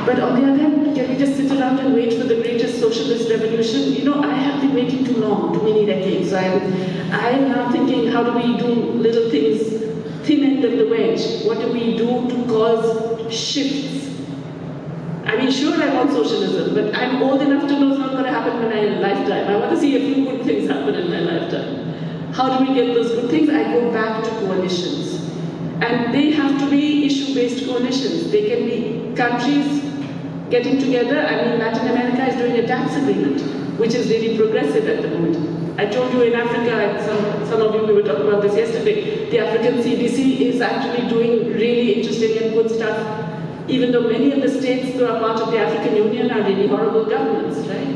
But on the other hand, can we just sit around and wait for the greatest socialist revolution? You know, I have been waiting too long, too many decades. So I'm now thinking, how do we do little things, thin end of the wedge? What do we do to cause shifts? I mean, sure, I want socialism, but I'm old enough to know it's not going to happen in my lifetime. I want to see a few good things happen in my lifetime. How do we get those good things? I go back to coalitions. And they have to be issue-based coalitions. They can be countries getting together. I mean, Latin America is doing a tax agreement, which is really progressive at the moment. I told you in Africa, and some of you, we were talking about this yesterday, the African CDC is actually doing really interesting and good stuff, even though many of the states that are part of the African Union are really horrible governments, right?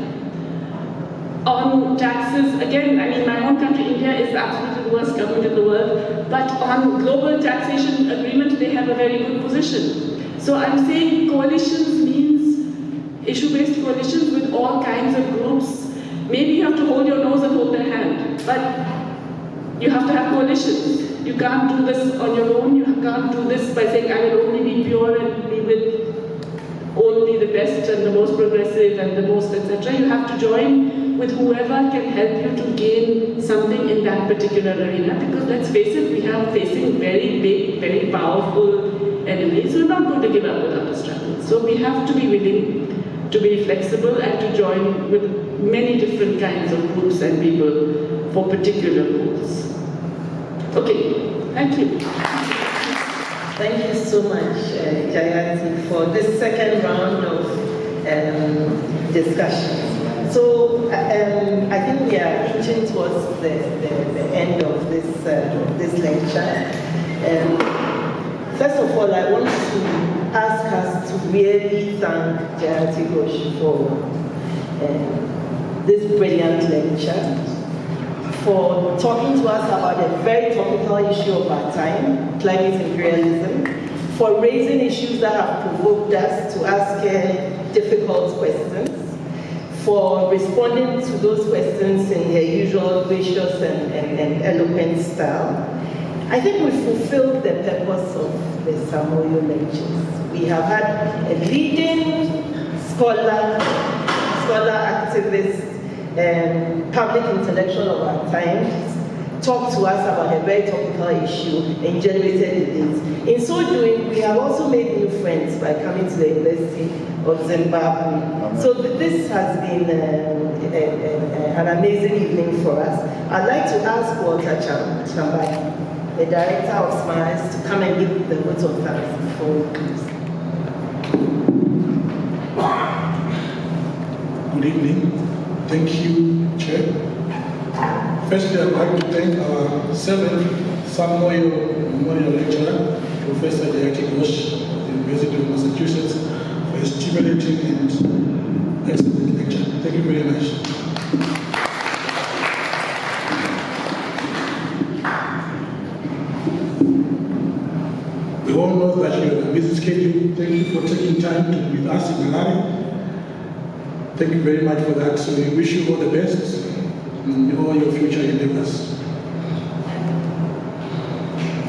On taxes, again, I mean, my own country, India, is absolutely the worst government in the world, but on global taxation agreement, they have a very good position. So I'm saying coalitions means issue-based coalitions with all kinds of groups. Maybe you have to hold your nose and hold their hand, but you have to have coalitions. You can't do this on your own. You can't do this by saying, I will only be pure and be with only the best and the most progressive and the most, etc. You have to join with whoever can help you to gain something in that particular arena. Because let's face it, we are facing very big, very powerful enemies. We're not going to give up without the struggle. So we have to be willing to be flexible and to join with many different kinds of groups and people for particular goals. Okay, thank you. Thank you so much, Jayati, for this second round of discussion. So I think we are inching towards the end of this lecture. First of all, I want to ask us to really thank Jayati Ghosh for this brilliant lecture, for talking to us about a very topical issue of our time, climate imperialism, for raising issues that have provoked us to ask difficult questions, for responding to those questions in her usual gracious and eloquent style. I think we fulfilled the purpose of the Moyo lectures. We have had a leading scholar, activist, public intellectual of our times talk to us about a very topical issue and generated debates. In so doing, we have also made new friends by coming to the University of Zimbabwe. So this has been an amazing evening for us. I'd like to ask Walter Chambai, the director of SMILES, to come and give the vote of thanks before we close. Good evening. Thank you, Chair. Firstly, I'd like to thank our seventh Moyo Memorial Lecturer, Professor Jayati Ghosh of the University of Massachusetts, for a stimulating and excellent lecture. Thank you very much. We all know that you have a busy schedule. Thank you for taking time to be with us in Malawi. Thank you very much for that. So we wish you all the best in all your future endeavors.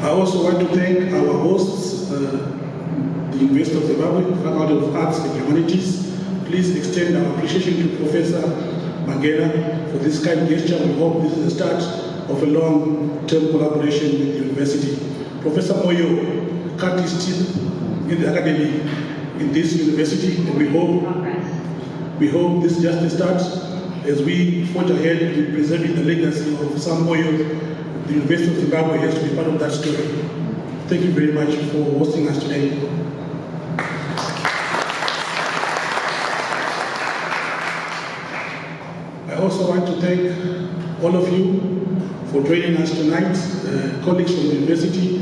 I also want to thank our hosts, the University of Zimbabwe, Faculty of Arts and Humanities. Please extend our appreciation to Professor Mangena for this kind gesture. We hope this is the start of a long-term collaboration with the university. Professor Moyo cut his teeth in the academy in this university, and we hope this is just the start as we forge ahead in preserving the legacy of Moyo the University of Zimbabwe has to be part of that story. Thank you very much for hosting us today. I also want to thank all of you for joining us tonight, colleagues from the university,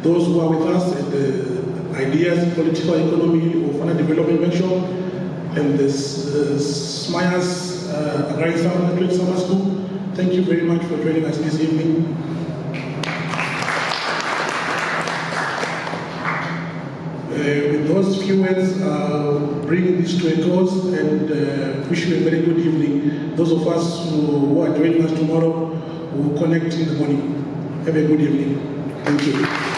those who are with us at the Ideas, Political Economy or Fana Development Workshop, and the Smayas Agrarian Summer School. Thank you very much for joining us this evening. With those few words, I'll bring this to a close and wish you a very good evening. Those of us who are joining us tomorrow will connect in the morning. Have a good evening. Thank you.